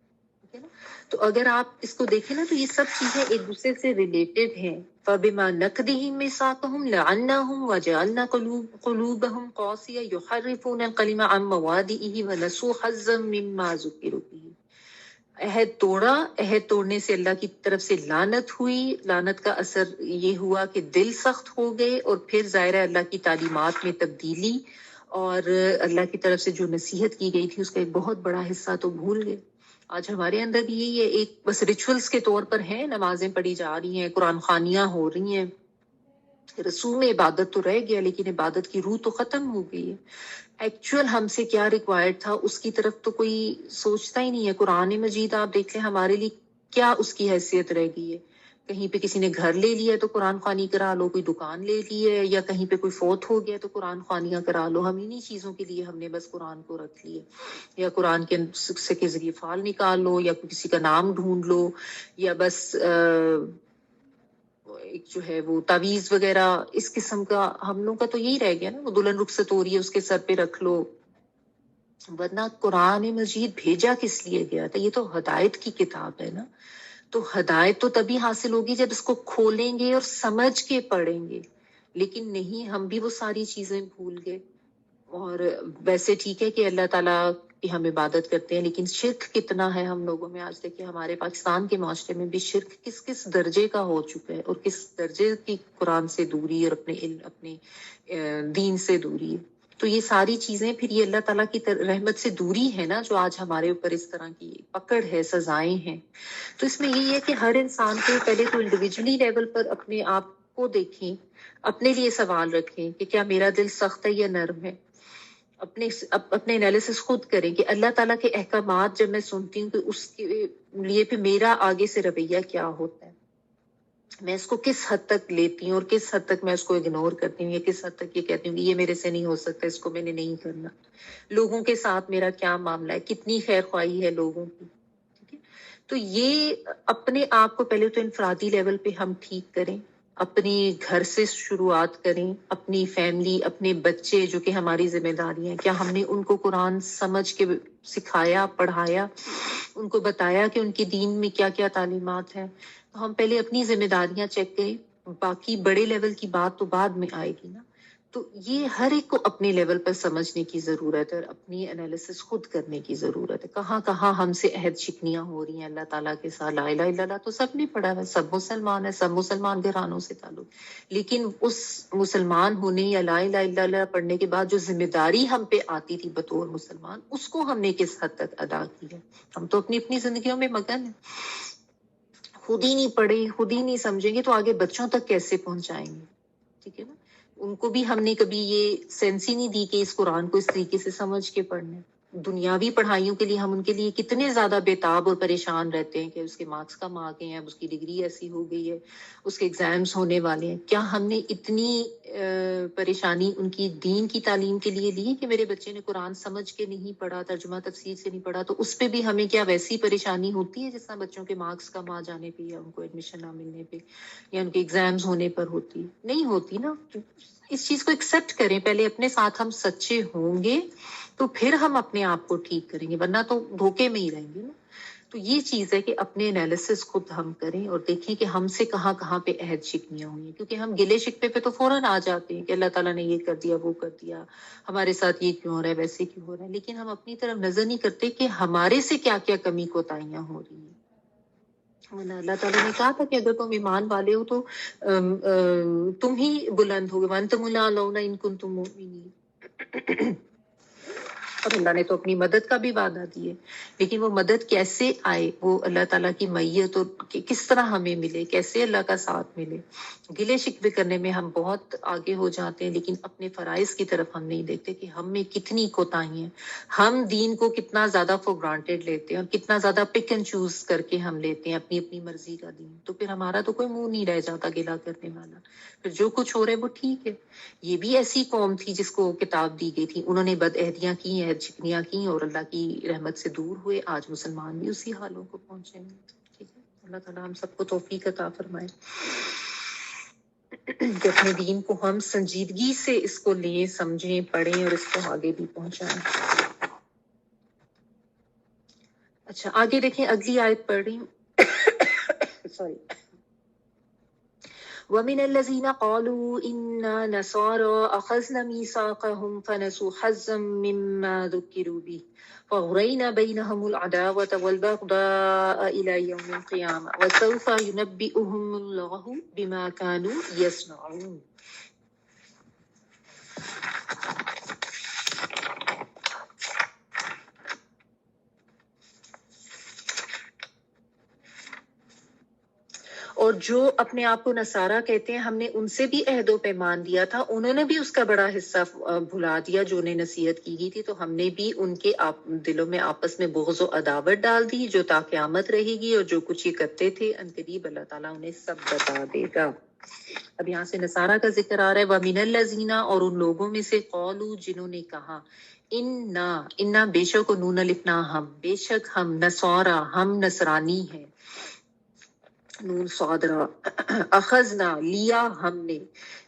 تو اگر آپ اس کو دیکھیں نا تو یہ سب چیزیں ایک دوسرے سے ریلیٹڈ ہیں. فَبِمَا نَقْضِهِم مِّيثَاقَهُمْ لَعَنَّاهُمْ وَجَعَلْنَا قُلُوبَهُمْ قَاسِيَةً يُحَرِّفُونَ الْكَلِمَ عَن مَّوَاضِعِهِ وَنَسُوا حَظًّا مِّمَّا ذُكِّرُوا بِهِ. عہد توڑا، عہد توڑنے سے اللہ کی طرف سے لعنت ہوئی. لعنت کا اثر یہ ہوا کہ دل سخت ہو گئے، اور پھر ظاہر ہے اللہ کی تعلیمات میں تبدیلی اور اللہ کی طرف سے جو نصیحت کی گئی تھی اس کا ایک بہت بڑا حصہ تو بھول گئے. آج ہمارے اندر بھی یہی ہے، ایک بس ریچولز کے طور پر ہیں، نمازیں پڑھی جا رہی ہیں، قرآن خوانیاں ہو رہی ہیں، رسوم عبادت تو رہ گیا لیکن عبادت کی روح تو ختم ہو گئی ہے. ایکچوئل ہم سے کیا ریکوائرڈ تھا اس کی طرف تو کوئی سوچتا ہی نہیں ہے. قرآن مجید آپ دیکھ لیں ہمارے لیے کیا اس کی حیثیت رہ گئی ہے. کہیں پہ کسی نے گھر لے لیا ہے تو قرآن خوانی کرا لو، کوئی دکان لے لی ہے یا کہیں پہ کوئی فوت ہو گیا تو قرآن خوانیاں کرا لو. ہم انہی چیزوں کے لیے ہم نے بس قرآن کو رکھ لیے، یا قرآن کے ذریعے فال نکال لو، یا کسی کا نام ڈھونڈ لو، یا بس ایک جو ہے وہ تعویذ وغیرہ اس قسم کا. ہم لوگ کا تو یہی رہ گیا نا، وہ دلہن رخصت ہو رہی ہے اس کے سر پہ رکھ لو. ورنہ قرآن مجید بھیجا کس لیے گیا تھا؟ یہ تو ہدایت کی کتاب ہے نا. تو ہدایت تو تبھی حاصل ہوگی جب اس کو کھولیں گے اور سمجھ کے پڑھیں گے. لیکن نہیں، ہم بھی وہ ساری چیزیں بھول گئے. اور ویسے ٹھیک ہے کہ اللہ تعالیٰ کی ہم عبادت کرتے ہیں، لیکن شرک کتنا ہے ہم لوگوں میں. آج دیکھیں ہمارے پاکستان کے معاشرے میں بھی شرک کس کس درجے کا ہو چکا ہے، اور کس درجے کی قرآن سے دوری اور اپنے علم، اپنے دین سے دوری. تو یہ ساری چیزیں پھر یہ اللہ تعالیٰ کی رحمت سے دوری ہے نا، جو آج ہمارے اوپر اس طرح کی پکڑ ہے، سزائیں ہیں. تو اس میں یہی ہے کہ ہر انسان کو پہلے تو انڈیویجلی لیول پر اپنے آپ کو دیکھیں، اپنے لیے سوال رکھیں کہ کیا میرا دل سخت ہے یا نرم ہے. اپنے انالیسس خود کریں کہ اللہ تعالیٰ کے احکامات جب میں سنتی ہوں کہ اس کے لیے پھر میرا آگے سے رویہ کیا ہوتا ہے. میں اس کو کس حد تک لیتی ہوں اور کس حد تک میں اس کو اگنور کرتی ہوں، یا کس حد تک یہ کہتی ہوں کہ یہ میرے سے نہیں ہو سکتا، اس کو میں نے نہیں کرنا. لوگوں کے ساتھ میرا کیا معاملہ ہے، کتنی خیر خواہی ہے لوگوں کی. ٹھیک ہے، تو یہ اپنے آپ کو پہلے تو انفرادی لیول پہ ہم ٹھیک کریں، اپنی گھر سے شروعات کریں. اپنی فیملی، اپنے بچے جو کہ ہماری ذمہ داری ہیں، کیا ہم نے ان کو قرآن سمجھ کے سکھایا، پڑھایا، ان کو بتایا کہ ان کے دین میں کیا کیا تعلیمات ہیں. تو ہم پہلے اپنی ذمہ داریاں چیک کریں، باقی بڑے لیول کی بات تو بعد میں آئے گی نا. تو یہ ہر ایک کو اپنے لیول پر سمجھنے کی ضرورت ہے اور اپنی انالیسس خود کرنے کی ضرورت ہے. کہاں کہاں ہم سے عہد شکنیاں ہو رہی ہیں اللہ تعالیٰ کے ساتھ. لا الہ الا اللہ تو سب نے پڑھا ہے, سب مسلمان ہیں, سب مسلمان گھرانوں سے تعلق, لیکن اس مسلمان ہونے یا لا الہ الا اللہ پڑھنے کے بعد جو ذمہ داری ہم پہ آتی تھی بطور مسلمان, اس کو ہم نے کس حد تک ادا کی ہے. ہم تو اپنی اپنی زندگیوں میں مگن ہیں, خود ہی نہیں پڑھے, خود ہی نہیں سمجھیں گے تو آگے بچوں تک کیسے پہنچائیں گے. ٹھیک ہے نا, ان کو بھی ہم نے کبھی یہ سینس ہی نہیں دی کہ اس قرآن کو اس طریقے سے سمجھ کے پڑھنا ہے. دنیاوی پڑھائیوں کے لیے ہم ان کے لیے کتنے زیادہ بےتاب اور پریشان رہتے ہیں کہ اس کے مارکس کم آ گئے ہیں, اس کی ڈگری ایسی ہو گئی ہے, اس کے ایگزامز ہونے والے ہیں. کیا ہم نے اتنی پریشانی ان کی دین کی تعلیم کے لیے لی کہ میرے بچے نے قرآن سمجھ کے نہیں پڑھا, ترجمہ تفسیر سے نہیں پڑھا, تو اس پہ بھی ہمیں کیا ویسی پریشانی ہوتی ہے جس طرح بچوں کے مارکس کم آ جانے پہ یا ان کو ایڈمیشن نہ ملنے پہ یا ان کے ایگزامز ہونے پر ہوتی؟ نہیں ہوتی نا. اس چیز کو ایکسیپٹ کریں, پہلے اپنے ساتھ ہم سچے ہوں گے تو پھر ہم اپنے آپ کو ٹھیک کریں گے, ورنہ تو دھوکے میں ہی رہیں گے نا. تو یہ چیز ہے کہ اپنے انالیسس خود ہم کریں اور دیکھیں کہ ہم سے کہاں کہاں پہ عہد شکنیاں ہوئی ہیں, کیونکہ ہم گلے شکوے پہ تو فوراً آ جاتے ہیں کہ اللہ تعالیٰ نے یہ کر دیا, وہ کر دیا, ہمارے ساتھ یہ کیوں ہو رہا ہے, ویسے کیوں ہو رہا ہے, لیکن ہم اپنی طرف نظر نہیں کرتے کہ ہمارے سے کیا کیا کمی کوتاہیاں ہو رہی ہیں. اللہ تعالیٰ نے کہا تھا کہ اگر تم ایمان والے ہو تو تم ہی بلند ہوگے, وَأَنْتُمُ الْأَعْلَوْنَ إِن كُنتُم مُؤْمِنِينَ. اور اللہ نے تو اپنی مدد کا بھی وعدہ دیے, لیکن وہ مدد کیسے آئے, وہ اللہ تعالیٰ کی معیت اور کس طرح ہمیں ملے, کیسے اللہ کا ساتھ ملے. گلے شکوے کرنے میں ہم بہت آگے ہو جاتے ہیں, لیکن اپنے فرائض کی طرف ہم نہیں دیکھتے کہ ہم میں کتنی کوتاہی ہیں. ہم دین کو کتنا زیادہ فور گرانٹیڈ لیتے ہیں اور کتنا زیادہ پک اینڈ چوز کر کے ہم لیتے ہیں اپنی اپنی مرضی کا دین, تو پھر ہمارا تو کوئی منہ نہیں رہ جاتا گلا کرنے والا. پھر جو کچھ ہو رہا ہے وہ ٹھیک ہے. یہ بھی ایسی قوم تھی جس کو کتاب دی گئی تھی, انہوں نے بد عہدیاں کی, عہد شکنیاں کی اور اللہ کی رحمت سے دور ہوئے. آج مسلمان بھی اسی حالوں کو پہنچے ہیں. ٹھیک ہے, اللہ تعالیٰ ہم سب کو توفیق عطا فرمائے کہ اپنے دین کو ہم سنجیدگی سے اس کو لیں, سمجھیں, پڑھیں اور اس کو آگے بھی پہنچائیں. اچھا آگے دیکھیں, اگلی آیت پڑھ رہی ہوں. سوری. وَمِنَ الَّذِينَ قَالُوا إِنَّا نَصَارَىٰ أَخَذْنَا مِيثَاقَهُمْ فَنَسُوا حَظًّا مِّمَّا ذُكِّرُوا بِهِ فَأَغْرَيْنَا بَيْنَهُمُ الْعَدَاوَةَ وَالْبَغْضَاءَ إِلَىٰ يَوْمِ الْقِيَامَةِ وَسَوْفَ يُنَبِّئُهُمُ اللَّهُ بِمَا كَانُوا يَصْنَعُونَ. اور جو اپنے آپ کو نصارہ کہتے ہیں, ہم نے ان سے بھی عہد و پیمان دیا تھا, انہوں نے بھی اس کا بڑا حصہ بھلا دیا جو انہیں نصیحت کی گئی تھی, تو ہم نے بھی ان کے دلوں میں آپس میں بغض و عداوت ڈال دی جو تا قیامت رہے گی, اور جو کچھ یہ کرتے تھے ان قریب اللہ تعالیٰ انہیں سب بتا دے گا. اب یہاں سے نصارہ کا ذکر آ رہا ہے. وَمِنَ الَّذِينَ, اور ان لوگوں میں سے, قولو جنہوں نے کہا, انا بے شک, و نون الف نا ہم, بے شک ہم, نصارا ہم نصرانی ہیں, نون صادرا, اخذنا لیا ہم نے,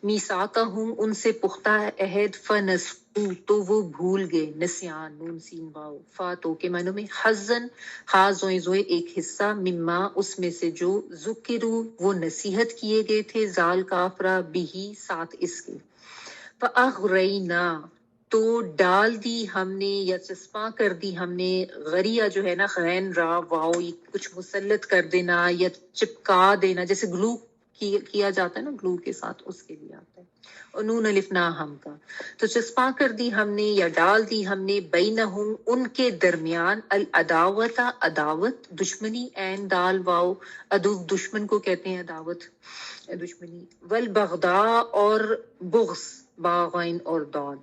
میثاقہم ان سے پختہ عہد, فنسوا تو وہ بھول گئے, نسیان نون سین واو, فاتو کے معنوں میں حزن, خاص زوئے ایک حصہ, مما اس میں سے, جو ذکروا وہ نصیحت کیے گئے تھے, زال کافرہ بہی ساتھ اس کے, فاغرینا تو ڈال دی ہم نے یا چسپاں کر دی ہم نے, غریہ جو ہے نا, غین را واو, کچھ مسلط کر دینا یا چپکا دینا, جیسے گلو کیا جاتا ہے نا گلو کے ساتھ, اس کے لیے آتا ہے. اور نون الف نا ہم کا, تو چسپاں کر دی ہم نے یا ڈال دی ہم نے, بینہم ان کے درمیان, العداوت عداوت, دشمنی, عین دال واو, ادو دشمن کو کہتے ہیں عداوت دشمنی, والبغضاء اور بغض, باغین اور دال.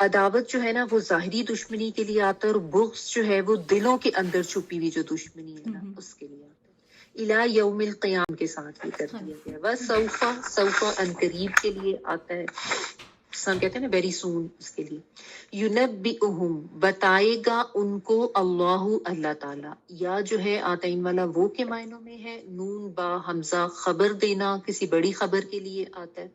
عداوت جو ہے نا وہ ظاہری دشمنی کے لیے آتا ہے, اور بغض جو ہے وہ دلوں کے اندر چھپی ہوئی جو دشمنی ہے نا اس کے لیے آتا ہے. الی یوم القیام کے ساتھ ہی کر دیا گیا. وسوف, سوف ان قریب کے لیے آتا ہے, سم کہتے ہیں نا ویری سون, اس کے لیے. ینبئہم بتائے گا ان کو, اللہ اللہ تعالیٰ, یا جو ہے آتین والا وہ کے معنوں میں ہے, نون با حمزہ خبر دینا, کسی بڑی خبر کے لیے آتا ہے.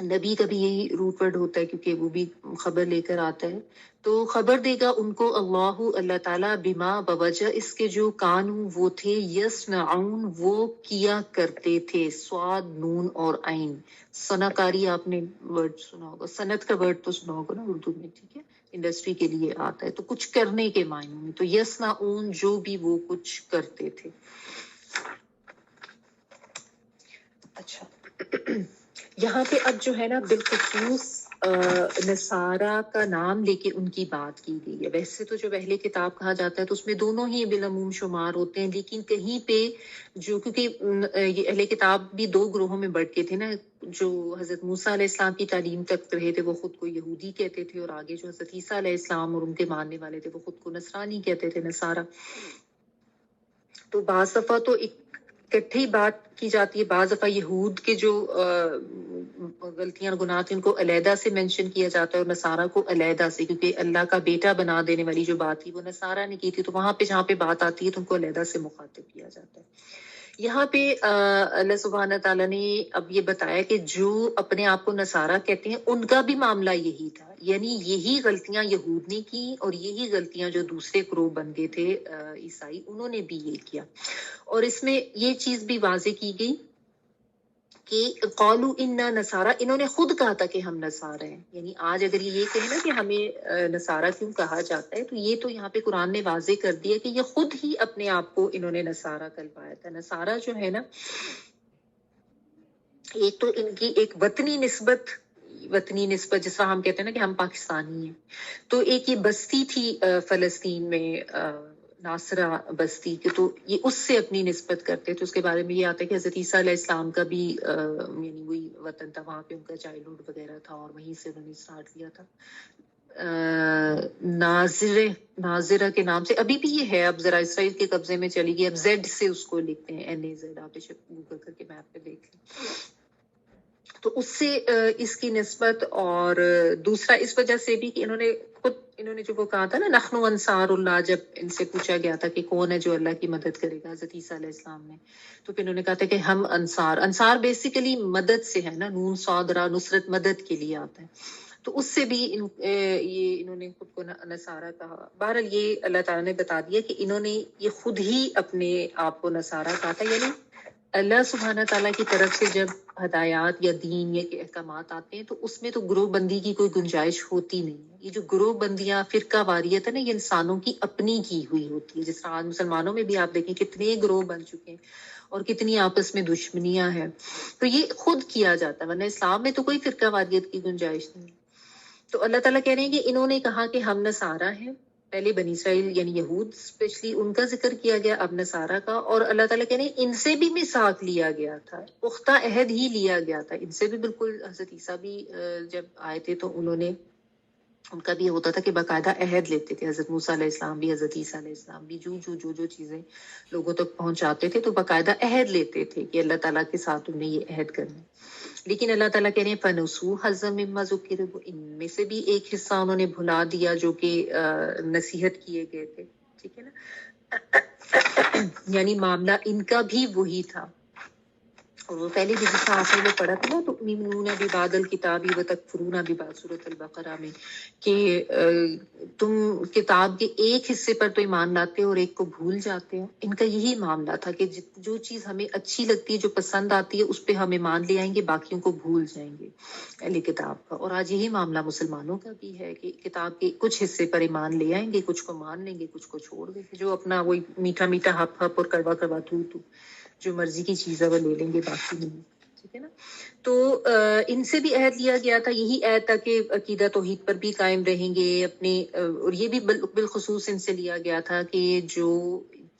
نبی کا بھی یہی روٹ ورڈ ہوتا ہے کیونکہ وہ بھی خبر لے کر آتا ہے. تو خبر دے گا ان کو اللہ تعالیٰ بما بوجہ اس کے جو کانوں وہ تھے یصنعون وہ کیا کرتے تھے. صاد نون اور عین صنعکاری آپ نے ورڈ سنا ہوگا, صنعت کا ورڈ تو سنا ہوگا نا اردو میں, ٹھیک ہے, انڈسٹری کے لیے آتا ہے تو کچھ کرنے کے معنی میں. تو یصنعون جو بھی وہ کچھ کرتے تھے. اچھا یہاں پہ اب جو ہے نا بالخصوص نصارہ کا نام لے کے ان کی بات کی گئی ہے. ویسے تو جو اہل کتاب کہا جاتا ہے تو اس میں دونوں ہی بالعموم شمار ہوتے ہیں, لیکن کہیں پہ جو کیونکہ یہ اہل کتاب بھی دو گروہوں میں بٹ کے تھے نا, جو حضرت موسیٰ علیہ السلام کی تعلیم تک رہے تھے وہ خود کو یہودی کہتے تھے, اور آگے جو حضرت عیسیٰ علیہ السلام اور ان کے ماننے والے تھے وہ خود کو نصرانی کہتے تھے, نصارہ. تو بعض دفعہ تو اکٹھی بات کی جاتی ہے, بعض دفعہ یہود کے جو غلطیاں اور گناہ تھے ان کو علیحدہ سے مینشن کیا جاتا ہے, اور نصارہ کو علیحدہ سے, کیونکہ اللہ کا بیٹا بنا دینے والی جو بات تھی وہ نصارہ نے کی تھی, تو وہاں پہ جہاں پہ بات آتی ہے تو ان کو علیحدہ سے مخاطب کیا جاتا ہے. یہاں پہ اللہ سبحانہ تعالیٰ نے اب یہ بتایا کہ جو اپنے آپ کو نصارہ کہتے ہیں ان کا بھی معاملہ یہی تھا, یعنی یہی غلطیاں یہود نے کی اور یہی غلطیاں جو دوسرے گروہ بن گئے تھے عیسائی, انہوں نے بھی یہ کیا. اور اس میں یہ چیز بھی واضح کی گئی کہ قالوا انا نصارى, انہوں نے خود کہا تھا کہ ہم نصارى ہیں. یعنی آج اگر یہ کہیں نا کہ ہمیں نصارہ کیوں کہا جاتا ہے, تو یہ تو یہاں پہ قرآن نے واضح کر دیا کہ یہ خود ہی اپنے آپ کو انہوں نے نصارہ کہلوایا تھا. نصارہ جو ہے نا, ایک تو ان کی ایک وطنی نسبت جس طرح ہم کہتے ہیں نا کہ ہم پاکستانی ہیں, تو ایک یہ بستی تھی فلسطین میں, ناصرہ بستی کے, تو یہ اس سے اپنی نسبت کرتے. تو اس کے بارے میں یہ آتا ہے کہ حضرت عیسیٰ علیہ السلام کا بھی یعنی وہی وطن تھا, وہاں پہ ان کا چائلڈ ہوڈ وغیرہ تھا, اور وہیں سے انہوں نے اسٹارٹ کیا تھا. ناظرہ کے نام سے ابھی بھی یہ ہے, اب ذرا اسرائیل کے قبضے میں چلی گئی, اب زیڈ سے اس کو لکھتے ہیں, NAZ, آپ گوگل کر کے میپ پہ دیکھ لیں. تو اس سے اس کی نسبت, اور دوسرا اس وجہ سے بھی کہ انہوں نے جو وہ کہا تھا نا نحن انصار اللہ, جب ان سے پوچھا گیا تھا کہ کون ہے جو اللہ کی مدد کرے گا حضرت عیسیٰ علیہ السلام نے, تو پھر انہوں نے کہا تھا کہ ہم انصار بیسیکلی مدد سے ہے نا, نون صاد را, نصرت مدد کے لیے آتا ہے. تو اس سے بھی یہ انہوں نے خود کو نصارہ کہا. بہرحال یہ اللہ تعالیٰ نے بتا دیا کہ انہوں نے یہ خود ہی اپنے آپ کو نصارہ کہا تھا. یعنی اللہ سبحانہ تعالیٰ کی طرف سے جب ہدایات یا دین یا احکامات آتے ہیں تو اس میں تو گروہ بندی کی کوئی گنجائش ہوتی نہیں ہے. یہ جو گروہ بندیاں فرقہ واریت ہے نا, یہ انسانوں کی اپنی کی ہوئی ہوتی ہے. جس طرح آج مسلمانوں میں بھی آپ دیکھیں کتنے گروہ بن چکے ہیں اور کتنی آپس میں دشمنیاں ہیں, تو یہ خود کیا جاتا ہے, ورنہ اسلام میں تو کوئی فرقہ واریت کی گنجائش نہیں. تو اللہ تعالیٰ کہہ رہے ہیں کہ انہوں نے کہا کہ ہم نصارہ ہیں. پہلے بنی اسرائیل یعنی یہود اسپیشلی ان کا ذکر کیا گیا, اب نصارہ کا. اور اللہ تعالیٰ کہہ رہے ہیں ان سے بھی میثاق لیا گیا تھا, پختہ عہد ہی لیا گیا تھا ان سے بھی. بالکل حضرت عیسیٰ بھی جب آئے تھے تو ان کا بھی ہوتا تھا کہ باقاعدہ عہد لیتے تھے. حضرت موسیٰ علیہ السلام بھی, حضرت عیسیٰ علیہ السلام بھی جو چیزیں لوگوں تک پہنچاتے تھے تو باقاعدہ عہد لیتے تھے کہ اللہ تعالیٰ کے ساتھ انہیں یہ عہد کرنا. لیکن اللہ تعالیٰ کہہ رہے ہیں فَنُسُوا حَظًّا مِمَّا ذُكِّرُوا بِهِ, ان میں سے بھی ایک حصہ انہوں نے بھلا دیا جو کہ نصیحت کیے گئے تھے. ٹھیک ہے نا, یعنی معاملہ ان کا بھی وہی تھا. اور وہ پہلے بھی جس آپ نے پڑھا تھا نا تؤمنون ببعض الکتاب وتکفرون ببعض, سورۃ البقرہ میں, کہ تم کتاب کے ایک حصے پر تو ایمان لاتے ہو اور ایک کو بھول جاتے ہو. ان کا یہی معاملہ تھا کہ جو چیز ہمیں اچھی لگتی ہے, جو پسند آتی ہے, اس پہ ہم ایمان لے آئیں گے, باقیوں کو بھول جائیں گے اہل کتاب کا. اور آج یہی معاملہ مسلمانوں کا بھی ہے کہ کتاب کے کچھ حصے پر ایمان لے آئیں گے, کچھ کو مان لیں گے, کچھ کو چھوڑ دیں گے. جو اپنا وہی میٹھا میٹھا ہپ ہپ اور کڑوا کڑوا تو جو مرضی کی چیز ہے وہ لے لیں گے, باقی نہیں. ٹھیک ہے نا. تو ان سے بھی عہد لیا گیا تھا, یہی عہد تھا کہ عقیدہ توحید پر بھی قائم رہیں گے اپنے. اور یہ بھی بالخصوص ان سے لیا گیا تھا کہ جو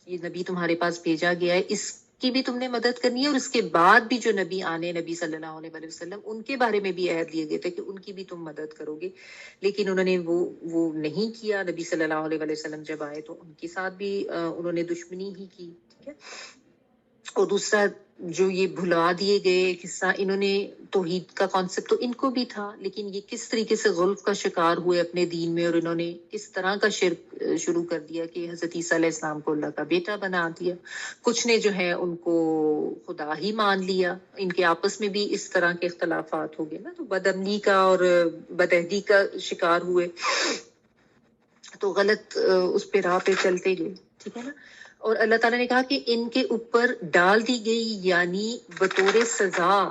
یہ نبی تمہارے پاس بھیجا گیا ہے اس کی بھی تم نے مدد کرنی ہے, اور اس کے بعد بھی جو نبی آنے, نبی صلی اللہ علیہ وسلم, ان کے بارے میں بھی عہد لیے گئے تھے کہ ان کی بھی تم مدد کرو گے. لیکن انہوں نے وہ نہیں کیا. نبی صلی اللہ علیہ وسلم جب آئے تو ان کے ساتھ بھی انہوں نے دشمنی ہی کی. ٹھیک ہے. اور دوسرا جو یہ بھلا دیے گئے ایک حصہ، انہوں نے توحید کا کانسیپٹ تو ان کو بھی تھا، لیکن یہ کس طریقے سے غلط کا شکار ہوئے اپنے دین میں، اور انہوں نے کس طرح کا شرک شروع کر دیا کہ حضرت عیسیٰ علیہ السلام کو اللہ کا بیٹا بنا دیا. کچھ نے جو ہے ان کو خدا ہی مان لیا. ان کے آپس میں بھی اس طرح کے اختلافات ہو گئے نا، تو بدعملی کا اور بدعہدی کا شکار ہوئے، تو غلط اس پہ راہ پہ چلتے گئے. ٹھیک ہے نا. اور اللہ تعالیٰ نے کہا کہ ان کے اوپر ڈال دی گئی، یعنی بطور سزا،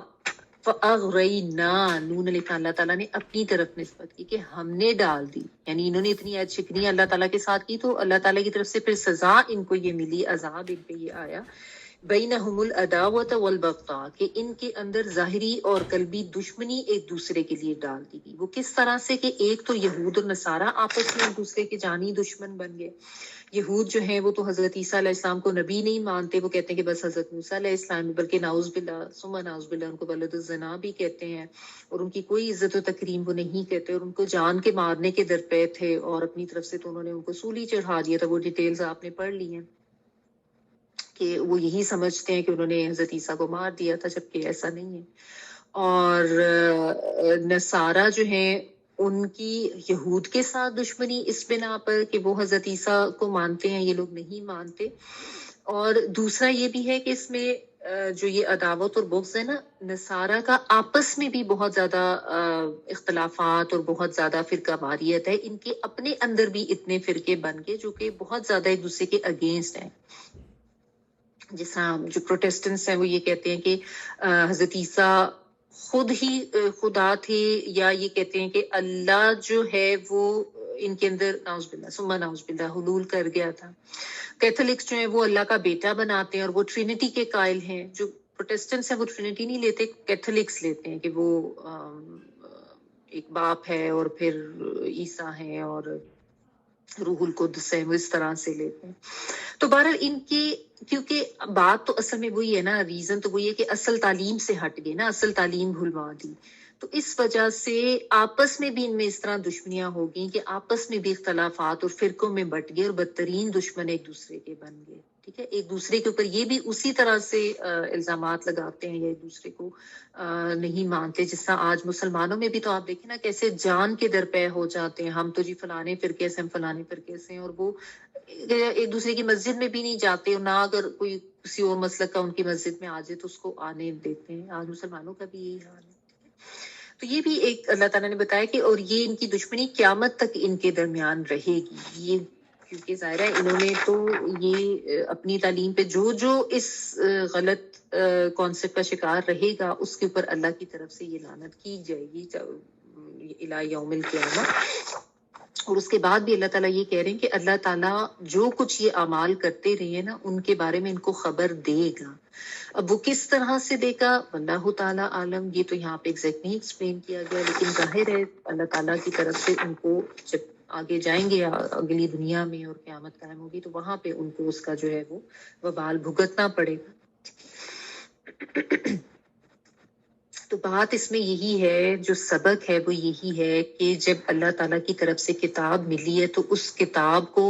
فَأَغْرَيْنَا، نون لکھا اللہ تعالیٰ نے اپنی طرف نسبت کی کہ ہم نے ڈال دی، یعنی انہوں نے اتنی عید شکنی اللہ تعالیٰ کے ساتھ کی تو اللہ تعالیٰ کی طرف سے پھر سزا ان کو یہ ملی، عذاب ان پہ یہ آیا. بینہم العداوۃ والبغضاء، کہ ان کے اندر ظاہری اور قلبی دشمنی ایک دوسرے کے لیے ڈال دی گئی. وہ کس طرح سے کہ ایک تو یہود اور نصارہ آپس میں ایک دوسرے کے جانی دشمن بن گئے. یہود جو ہیں وہ تو حضرت عیسیٰ علیہ السلام کو نبی نہیں مانتے، وہ کہتے ہیں کہ بس حضرت موسیٰ علیہ السلام، بلکہ نعوذ باللہ ثم نعوذ باللہ ان کو ولد الزنا بھی کہتے ہیں، اور ان کی کوئی عزت و تکریم وہ نہیں کہتے، اور ان کو جان کے مارنے کے درپے تھے، اور اپنی طرف سے تو انہوں نے ان کو سولی چڑھا دیا تھا. وہ ڈیٹیلز آپ نے پڑھ لی ہیں کہ وہ یہی سمجھتے ہیں کہ انہوں نے حضرت عیسیٰ کو مار دیا تھا، جبکہ ایسا نہیں ہے. اور نصارہ جو ہیں ان کی یہود کے ساتھ دشمنی اس بنا پر کہ وہ حضرت عیسیٰ کو مانتے ہیں، یہ لوگ نہیں مانتے. اور دوسرا یہ بھی ہے کہ اس میں جو یہ عداوت اور بغض ہے نا، نصارہ کا آپس میں بھی بہت زیادہ اختلافات اور بہت زیادہ فرقہ واریت ہے. ان کے اپنے اندر بھی اتنے فرقے بن گئے جو کہ بہت زیادہ ایک دوسرے کے اگینسٹ ہیں. جس طرح جو پروٹیسٹنٹس ہیں وہ یہ کہتے ہیں کہ حضرت عیسیٰ خود ہی خدا تھے، یا یہ کہتے ہیں کہ اللہ جو ہے وہ ان کے اندر نعوذ باللہ ثم نعوذ باللہ حلول کر گیا تھا. کیتھولکس جو ہیں وہ اللہ کا بیٹا بناتے ہیں اور وہ ٹرینٹی کے قائل ہیں. جو پروٹیسٹنٹس ہیں وہ ٹرینٹی نہیں لیتے، کیتھولکس لیتے ہیں کہ وہ ایک باپ ہے اور پھر عیسیٰ ہیں اور روح القدس ہے، وہ اس طرح سے لیتے ہیں. تو بہرحال ان کی، کیونکہ بات تو اصل میں وہی ہے نا، ریزن تو وہی ہے کہ اصل تعلیم سے ہٹ گئے نا، اصل تعلیم بھلوا دی. تو اس وجہ سے آپس میں بھی ان میں اس طرح دشمنیاں ہو گئیں کہ آپس میں بھی اختلافات اور فرقوں میں بٹ گئے، اور بدترین دشمن ایک دوسرے کے بن گئے. ٹھیک ہے. ایک دوسرے کے اوپر یہ بھی اسی طرح سے الزامات لگاتے ہیں یا ایک دوسرے کو نہیں مانتے. جس طرح آج مسلمانوں میں بھی تو آپ دیکھیں نا کیسے جان کے درپے ہو جاتے ہیں، ہم تو جی فلانے فرقے سے، ہم فلانے فرقے سے ہیں، اور وہ ایک دوسرے کی مسجد میں بھی نہیں جاتے، اور نہ اگر کوئی کسی اور مسلک کا ان کی مسجد میں آ جائے تو اس کو آنے دیتے ہیں. آج مسلمانوں کا بھی یہی حال ہے. تو یہ بھی ایک اللہ تعالیٰ نے بتایا کہ اور یہ ان کی دشمنی قیامت تک ان کے درمیان رہے گی. یہ کیونکہ ظاہر ہے انہوں نے تو یہ اپنی تعلیم پہ جو اس غلط کانسیپٹ کا شکار رہے گا اس کے اوپر اللہ کی طرف سے یہ لعنت کی جائے گی الی یوم القیامہ. اور اس کے بعد بھی اللہ تعالیٰ یہ کہہ رہے ہیں کہ اللہ تعالیٰ جو کچھ یہ اعمال کرتے رہے ہیں نا ان کے بارے میں ان کو خبر دے گا. اب وہ کس طرح سے دے گا اللہ تعالیٰ عالم، یہ تو یہاں پہ ایگزیکٹ نہیں ایکسپلین کیا گیا، لیکن ظاہر ہے اللہ تعالیٰ کی طرف سے ان کو جب آگے جائیں گے اگلی دنیا میں اور قیامت قائم ہوگی تو وہاں پہ ان کو اس کا جو ہے وہ وبال بھگتنا پڑے گا. تو بات اس میں یہی ہے، جو سبق ہے وہ یہی ہے کہ جب اللہ تعالیٰ کی طرف سے کتاب ملی ہے تو اس کتاب کو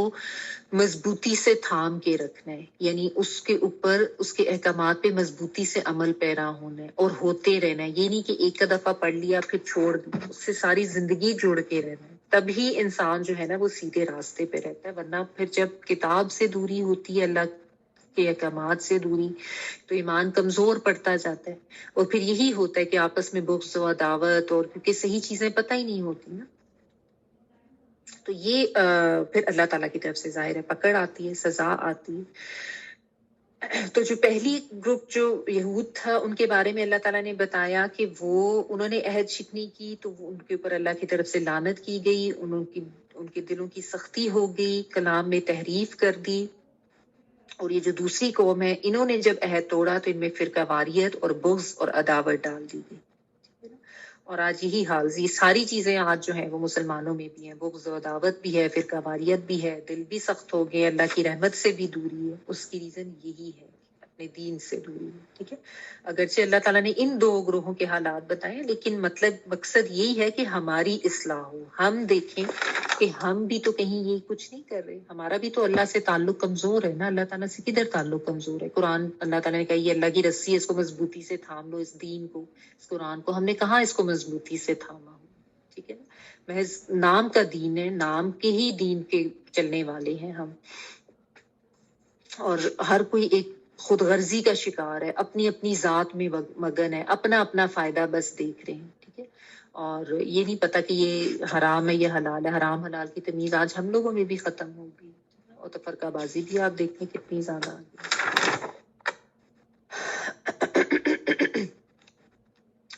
مضبوطی سے تھام کے رکھنا ہے، یعنی اس کے اوپر اس کے احکامات پہ مضبوطی سے عمل پیرا ہونا ہے اور ہوتے رہنا ہے. یہ نہیں کہ ایک دفعہ پڑھ لیا پھر چھوڑ دیا، اس سے ساری زندگی جڑ کے رہنا ہے. تبھی انسان جو ہے نا وہ سیدھے راستے پہ رہتا ہے. ورنہ پھر جب کتاب سے دوری ہوتی ہے، اللہ کے احکامات سے دوری، تو ایمان کمزور پڑتا جاتا ہے. اور پھر یہی ہوتا ہے کہ آپس میں بغض و عداوت، اور کیونکہ صحیح چیزیں پتہ ہی نہیں ہوتی نا، تو یہ پھر اللہ تعالیٰ کی طرف سے ظاہر ہے پکڑ آتی ہے، سزا آتی ہے. تو جو پہلی گروپ جو یہود تھا ان کے بارے میں اللہ تعالیٰ نے بتایا کہ انہوں نے عہد شکنی کی تو ان کے اوپر اللہ کی طرف سے لعنت کی گئی، ان کے دلوں کی سختی ہو گئی، کلام میں تحریف کر دی. اور یہ جو دوسری قوم ہے انہوں نے جب عہد توڑا تو ان میں فرقہ واریت اور بغض اور عداوت ڈال دی گئی. اور آج یہی حال، یہ ساری چیزیں آج جو ہیں وہ مسلمانوں میں بھی ہیں، بغض و عداوت بھی ہے، فرقہ واریت بھی ہے، دل بھی سخت ہو گئے، اللہ کی رحمت سے بھی دوری ہے. اس کی ریزن یہی ہے. اپنے دین سے دوری ہے. ٹھیک ہے. اگرچہ اللہ تعالیٰ نے ان دو گروہوں کے حالات بتائے لیکن مقصد یہی ہے کہ ہماری اصلاح ہو. ہم دیکھیں کہ ہم بھی تو کہیں یہ کچھ نہیں کر رہے. ہمارا بھی تو اللہ سے تعلق کمزور ہے نا. اللہ تعالیٰ سے کدھر تعلق کمزور ہے؟ قرآن اللہ تعالیٰ نے کہا یہ اللہ کی رسی ہے, اس کو مضبوطی سے تھام لو. اس دین کو, اس قرآن کو ہم نے کہاں اس کو مضبوطی سے تھاما ہو. ٹھیک ہے نا. محض نام کا دین ہے, نام کے ہی دین کے چلنے والے ہیں ہم. اور ہر کوئی ایک خود غرضی کا شکار ہے, اپنی اپنی ذات میں مگن ہے, اپنا اپنا فائدہ بس دیکھ رہے ہیں. ٹھیک ہے. اور یہ نہیں پتا کہ یہ حرام ہے یہ حلال ہے. حرام حلال کی تمیز آج ہم لوگوں میں بھی ختم ہوگی, اور تفرقہ بازی بھی آپ دیکھیں کتنی زیادہ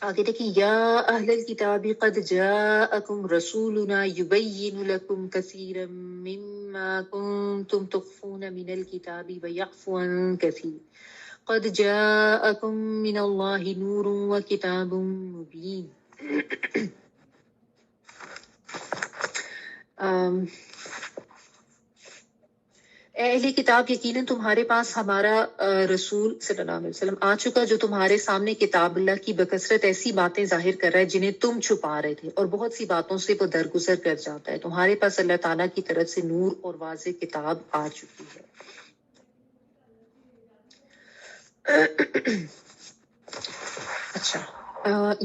آگے دیکھیں. یا اہل الکتاب قد جاءکم رسولنا یبین لکم کثیرا مما کنتم تخفون من الکتاب ویعفو عن کثیر قد جاءکم من اللہ نور وکتاب مبین. اے اہل کتاب یقیناً تمہارے پاس ہمارا رسول صلی اللہ علیہ وسلم آ چکا جو تمہارے سامنے کتاب اللہ کی بکثرت ایسی باتیں ظاہر کر رہا ہے جنہیں تم چھپا رہے تھے, اور بہت سی باتوں سے وہ درگزر کر جاتا ہے. تمہارے پاس اللہ تعالیٰ کی طرف سے نور اور واضح کتاب آ چکی ہے. اچھا,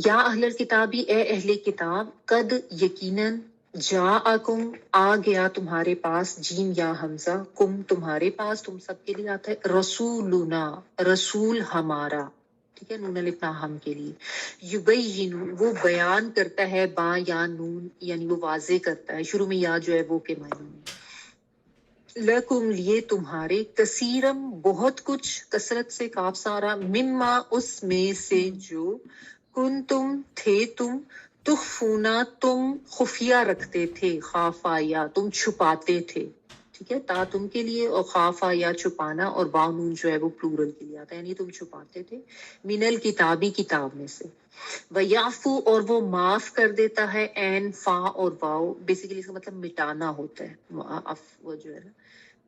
یا اہل الکتابی اے اہل کتاب, قد یقیناً جاءکم آ گیا تمہارے پاس, جیم یا حمزہ, کم تمہارے پاس, تم سب کے لیے آتا ہے, رسولنا رسول ہمارا. ٹھیک ہے. نون الف ہم کے لیے. یبین وہ بیان کرتا ہے, با یا نون یعنی وہ واضح کرتا ہے, شروع میں یا جو ہے وہ کے معنی میں. لکم لیے تمہارے, کثیرم بہت کچھ, کثرت سے کاف سارا, مما اس میں سے جو, کن تم تھے تم, تخفونا تم خفیہ رکھتے تھے, خافا یا تم چھپاتے تھے. ٹھیک ہے. تا تم کے لیے, اور خافا یا چھپانا, اور باؤنون جو ہے وہ پلورل کے لیے آتا ہے یعنی تم چھپاتے تھے, من الکتابی کتاب میں سے. ویعفو اور وہ معاف کر دیتا ہے, این فا اور واؤ بیسیکلی اس کا مطلب مٹانا ہوتا ہے, وہ جو ہے نا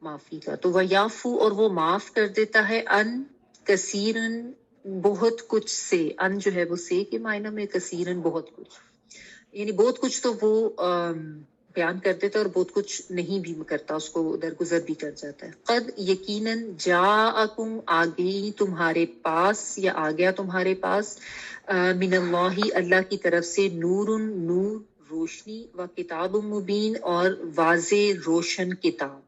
معافی کا. تو ویعفو اور وہ معاف کر دیتا ہے, ان کثیرن بہت کچھ سے, ان جو ہے وہ سے کے معنی میں, کثیرن بہت کچھ, یعنی بہت کچھ تو وہ بیان کر دیتا ہے اور بہت کچھ نہیں بھی کرتا, اس کو درگزر بھی کر جاتا ہے. قد یقیناً جاءکم آ گئی تمہارے پاس یا آ گیا تمہارے پاس, من اللہ اللہ کی طرف سے, نور نور روشنی, و کتاب مبین اور واضح روشن کتاب.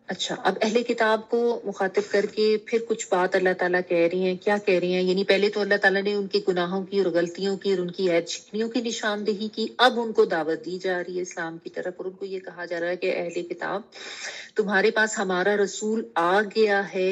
اچھا, اب اہل کتاب کو مخاطب کر کے پھر کچھ بات اللہ تعالیٰ کہہ رہی ہیں. کیا کہہ رہی ہیں؟ یعنی پہلے تو اللہ تعالیٰ نے ان کے گناہوں کی اور غلطیوں کی اور ان کی عیب شکنیوں کی نشاندہی کی. اب ان کو دعوت دی جا رہی ہے اسلام کی طرف, اور ان کو یہ کہا جا رہا ہے کہ اہل کتاب تمہارے پاس ہمارا رسول آ گیا ہے,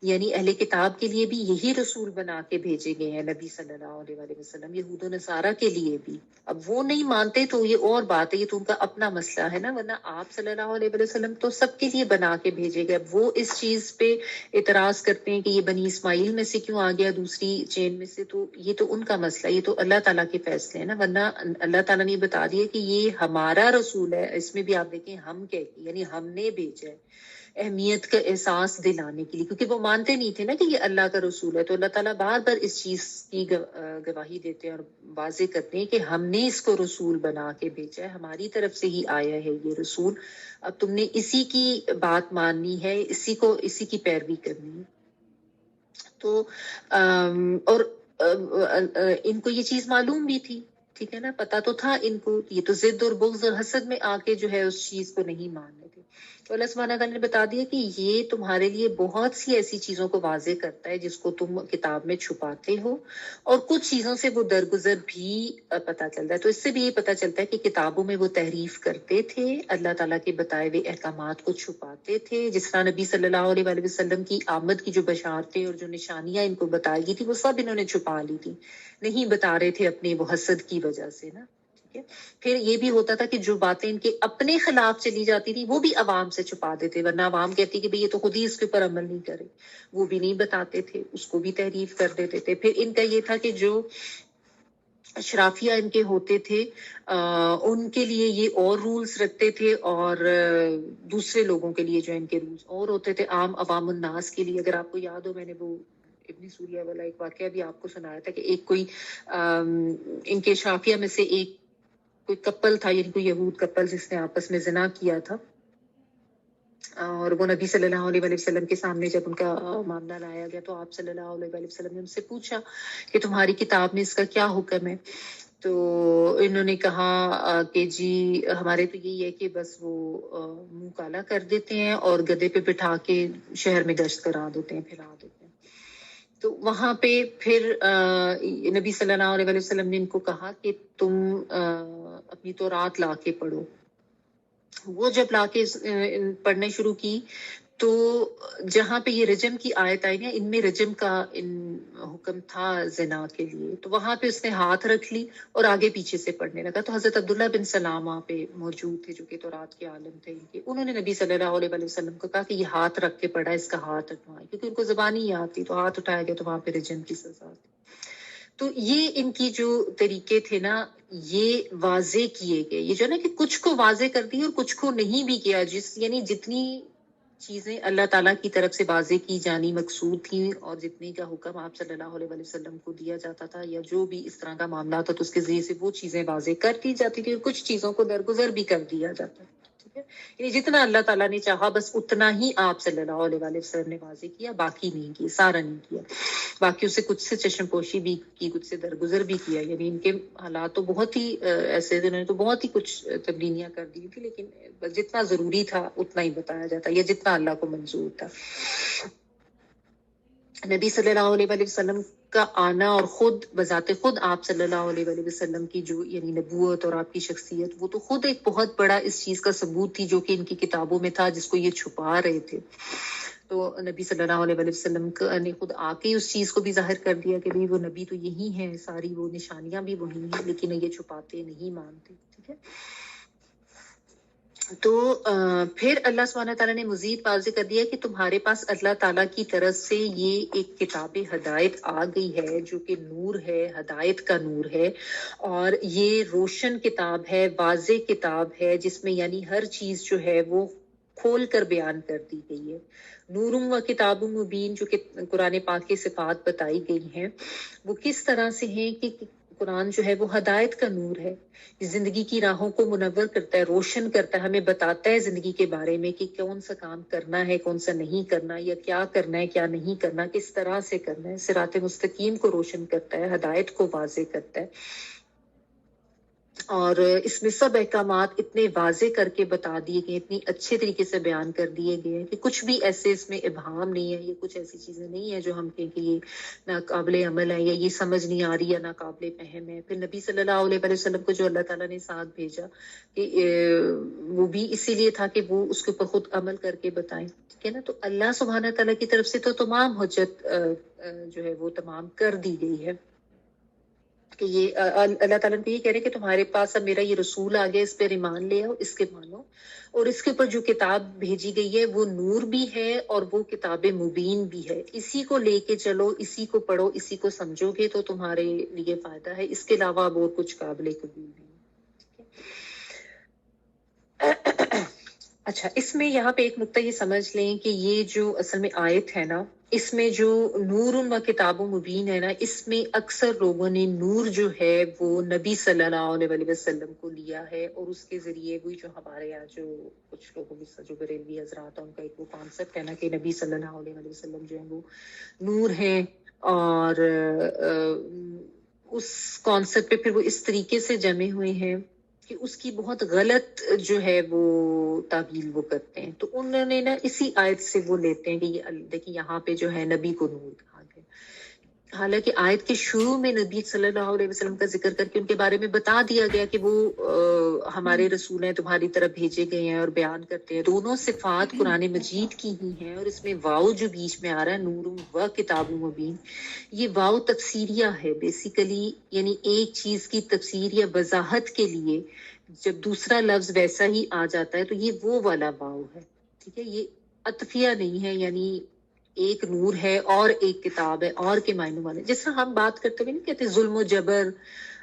یعنی اہل کتاب کے لیے بھی یہی رسول بنا کے بھیجے گئے ہیں نبی صلی اللہ علیہ وسلم, یہود و نصارہ کے لیے بھی. اب وہ نہیں مانتے تو یہ اور بات ہے, یہ تو ان کا اپنا مسئلہ ہے نا, ورنہ آپ صلی اللہ علیہ وسلم تو سب کے لیے بنا کے بھیجے گئے. اب وہ اس چیز پہ اعتراض کرتے ہیں کہ یہ بنی اسماعیل میں سے کیوں آ گیا دوسری چین میں سے, تو یہ تو ان کا مسئلہ, یہ تو اللہ تعالیٰ کے فیصلے ہیں نا. ورنہ اللہ تعالیٰ نے بتا دیا کہ یہ ہمارا رسول ہے. اس میں بھی آپ دیکھیں ہم کہتے یعنی ہم نے بھیجا ہے, اہمیت کا احساس دلانے کے لیے, کیونکہ وہ مانتے نہیں تھے نا کہ یہ اللہ کا رسول ہے. تو اللہ تعالیٰ بار بار اس چیز کی گواہی دیتے ہیں اور واضح کرتے ہیں کہ ہم نے اس کو رسول بنا کے بھیجا ہے, ہماری طرف سے ہی آیا ہے یہ رسول. اب تم نے اسی کی بات ماننی ہے, اسی کی پیروی کرنی ہے. تو اور ان کو یہ چیز معلوم بھی تھی, ٹھیک ہے نا, پتا تو تھا ان کو. یہ تو ضد اور بغض اور حسد میں آ کے جو ہے اس چیز کو نہیں مان رہے تھے. تو اللہ سبحانہ تعالیٰ نے بتا دیا کہ یہ تمہارے لیے بہت سی ایسی چیزوں کو واضح کرتا ہے جس کو تم کتاب میں چھپاتے ہو, اور کچھ چیزوں سے وہ درگزر بھی پتا چلتا ہے. تو اس سے بھی یہ پتا چلتا ہے کہ کتابوں میں وہ تحریف کرتے تھے, اللہ تعالیٰ کے بتائے ہوئے احکامات کو چھپاتے تھے. جس طرح نبی صلی اللہ علیہ وسلم کی آمد کی جو بشارتیں اور جو نشانیاں ان کو بتائی گئی تھی وہ سب انہوں نے چھپا لی تھی, نہیں بتا رہے تھے اپنے وہ حسد کی وجہ سے نا. پھر یہ بھی ہوتا تھا کہ جو باتیں ان کے اپنے خلاف چلی جاتی تھی وہ بھی عوام سے چھپا دیتے, ورنہ عوام کہتی کہ بھئی یہ تو خود ہی اس کے اوپر عمل نہیں کرے, وہ بھی نہیں بتاتے تھے, اس کو بھی تحریف کر دیتے تھے. پھر ان کا یہ تھا کہ جو اشرافیہ ان کے ہوتے تھے ان کے لیے یہ اور رولز رکھتے تھے، اور دوسرے لوگوں کے لیے جو ان کے رولز اور ہوتے تھے، عام عوام الناس کے لیے۔ اگر آپ کو یاد ہو، میں نے وہ ابن سوریہ والا ایک واقعہ بھی آپ کو سنایا تھا کہ ایک کوئی ان کے شافیہ میں سے ایک کوئی کپل تھا، یعنی کوئی یہود کپل جس نے آپس میں زنا کیا تھا، اور وہ نبی صلی اللہ علیہ وسلم کے سامنے جب ان کا معاملہ لایا گیا تو آپ صلی اللہ علیہ وسلم نے ان سے پوچھا کہ تمہاری کتاب میں اس کا کیا حکم ہے؟ تو انہوں نے کہا کہ جی ہمارے تو یہی ہے کہ بس وہ منہ کالا کر دیتے ہیں اور گدے پہ بٹھا کے شہر میں گشت کرا دیتے ہیں، پھرا دیتے ہیں۔ تو وہاں پہ پھر نبی صلی اللہ علیہ وسلم نے ان کو کہا کہ تم اپنی تورات لا کے پڑھو۔ وہ جب لا کے پڑھنے شروع کی تو جہاں پہ یہ رجم کی آیت آئی نا، ان میں رجم کا حکم تھا زنا کے لیے، تو وہاں پہ اس نے ہاتھ رکھ لی اور آگے پیچھے سے پڑھنے لگا۔ تو حضرت عبداللہ بن سلام وہاں پہ موجود تھے جو کہ تورات کے عالم تھے ان کے، انہوں نے نبی صلی اللہ علیہ وسلم کو کہا کہ یہ ہاتھ رکھ کے پڑھا، اس کا ہاتھ اٹھوائے، کیونکہ ان کو زبان ہی یاد تھی، تو ہاتھ اٹھایا گیا تو وہاں پہ رجم کی سزا تھی۔ تو یہ ان کی جو طریقے تھے نا، یہ واضح کیے گئے، یہ جو نا کہ کچھ کو واضح کر دی اور کچھ کو نہیں بھی کیا، یعنی جتنی چیزیں اللہ تعالیٰ کی طرف سے واضح کی جانی مقصود تھی اور جتنے کا حکم آپ صلی اللہ علیہ وسلم کو دیا جاتا تھا یا جو بھی اس طرح کا معاملہ ہوتا تو اس کے ذریعے سے وہ چیزیں واضح کر دی جاتی تھی اور کچھ چیزوں کو درگزر بھی کر دیا جاتا تھا۔ ٹھیک ہے، یعنی جتنا اللہ تعالیٰ نے چاہا بس اتنا ہی آپ صلی اللہ علیہ وسلم نے واضح کیا، باقی نہیں کیا، سارا نہیں کیا، باقی اسے کچھ سے چشم پوشی بھی کی، کچھ سے درگزر بھی کیا۔ یعنی ان کے حالات تو بہت ہی ایسے، انہوں نے تو بہت ہی کچھ تبدیلیاں کر دی تھی، لیکن جتنا ضروری تھا اتنا ہی بتایا جاتا یا جتنا اللہ کو منظور تھا۔ نبی صلی اللہ علیہ وسلم کا آنا اور خود بذات خود آپ صلی اللہ علیہ وسلم کی جو یعنی نبوت اور آپ کی شخصیت، وہ تو خود ایک بہت بڑا اس چیز کا ثبوت تھی جو کہ ان کی کتابوں میں تھا، جس کو یہ چھپا رہے تھے۔ تو نبی صلی اللہ علیہ وسلم نے خود آ کے اس چیز کو بھی ظاہر کر دیا کہ وہ نبی تو یہی ہیں، ساری وہ نشانیاں بھی وہی ہیں، لیکن یہ چھپاتے نہیں مانتے۔ ٹھیک ہے، تو پھر اللہ سبحانہ تعالیٰ نے مزید واضح کر دیا کہ تمہارے پاس اللہ تعالیٰ کی طرف سے یہ ایک کتاب ہدایت آ گئی ہے جو کہ نور ہے، ہدایت کا نور ہے، اور یہ روشن کتاب ہے، واضح کتاب ہے، جس میں یعنی ہر چیز جو ہے وہ کھول کر بیان کر دی گئی ہے۔ نورم و کتاب مبین، جو کہ قرآن پاک کی صفات بتائی گئی ہیں، وہ کس طرح سے ہیں کہ قرآن جو ہے وہ ہدایت کا نور ہے، زندگی کی راہوں کو منور کرتا ہے، روشن کرتا ہے، ہمیں بتاتا ہے زندگی کے بارے میں کہ کون سا کام کرنا ہے، کون سا نہیں کرنا، یا کیا کرنا ہے کیا نہیں کرنا، کس طرح سے کرنا ہے، صراط مستقیم کو روشن کرتا ہے، ہدایت کو واضح کرتا ہے۔ اور اس میں سب احکامات اتنے واضح کر کے بتا دیے گئے، اتنی اچھے طریقے سے بیان کر دیے گئے ہیں کہ کچھ بھی ایسے اس میں ابہام نہیں ہے، یہ کچھ ایسی چیزیں نہیں ہیں جو ہم کہیں کہ یہ ناقابل عمل ہے یا یہ سمجھ نہیں آ رہی یا ناقابل فہم ہے۔ پھر نبی صلی اللہ علیہ وسلم کو جو اللہ تعالیٰ نے ساتھ بھیجا کہ وہ بھی اسی لیے تھا کہ وہ اس کے اوپر خود عمل کر کے بتائیں۔ ٹھیک ہے نا، تو اللہ سبحانہ تعالیٰ کی طرف سے تو تمام حجت جو ہے وہ تمام کر دی گئی ہے کہ یہ اللہ تعالیٰ نے یہ کہہ رہے کہ تمہارے پاس اب میرا یہ رسول آ گیا، اس پہ ایمان لے آؤ، اس کے مانو، اور اس کے اوپر جو کتاب بھیجی گئی ہے وہ نور بھی ہے اور وہ کتاب مبین بھی ہے، اسی کو لے کے چلو، اسی کو پڑھو، اسی کو سمجھو گے تو تمہارے لیے فائدہ ہے، اس کے علاوہ اب اور کچھ قابل قبول نہیں۔ اچھا، اس میں یہاں پہ ایک نقطہ یہ سمجھ لیں کہ یہ جو اصل میں آیت ہے نا، اس میں جو نور و کتاب مبین ہے نا، اس میں اکثر لوگوں نے نور جو ہے وہ نبی صلی اللہ علیہ وسلم کو لیا ہے، اور اس کے ذریعے وہی جو ہمارے یہاں جو کچھ لوگوں کی جو بریلوی حضرات ہیں ان کا ایک وہ کانسیپٹ ہے نا کہ نبی صلی اللہ علیہ وسلم جو ہے وہ نور ہیں، اور اس کانسیپٹ پہ پھر وہ اس طریقے سے جمے ہوئے ہیں کہ اس کی بہت غلط جو ہے وہ تعبیر وہ کرتے ہیں۔ تو انہوں نے نا اسی آیت سے وہ لیتے ہیں کہ یہ دیکھیں یہاں پہ جو ہے نبی کو نور کہا گیا، حالانکہ آیت کے شروع میں نبی صلی اللہ علیہ وسلم کا ذکر کر کے ان کے بارے میں بتا دیا گیا کہ وہ ہمارے رسول ہیں، تمہاری طرف بھیجے گئے ہیں، اور بیان کرتے ہیں۔ دونوں صفات قرآن مجید کی ہی ہیں، اور اس میں واو جو بیچ میں آ رہا ہے، نور و کتاب مبین، یہ واو تفسیریہ ہے بیسیکلی، یعنی ایک چیز کی تفسیر یا وضاحت کے لیے جب دوسرا لفظ ویسا ہی آ جاتا ہے تو یہ وہ والا واو ہے۔ ٹھیک ہے، یہ عطفیہ نہیں ہے، یعنی ایک نور ہے اور ایک کتاب ہے اور کے معنوں والے، جس طرح ہم بات کرتے ہوئے نہیں کہتے ظلم و جبر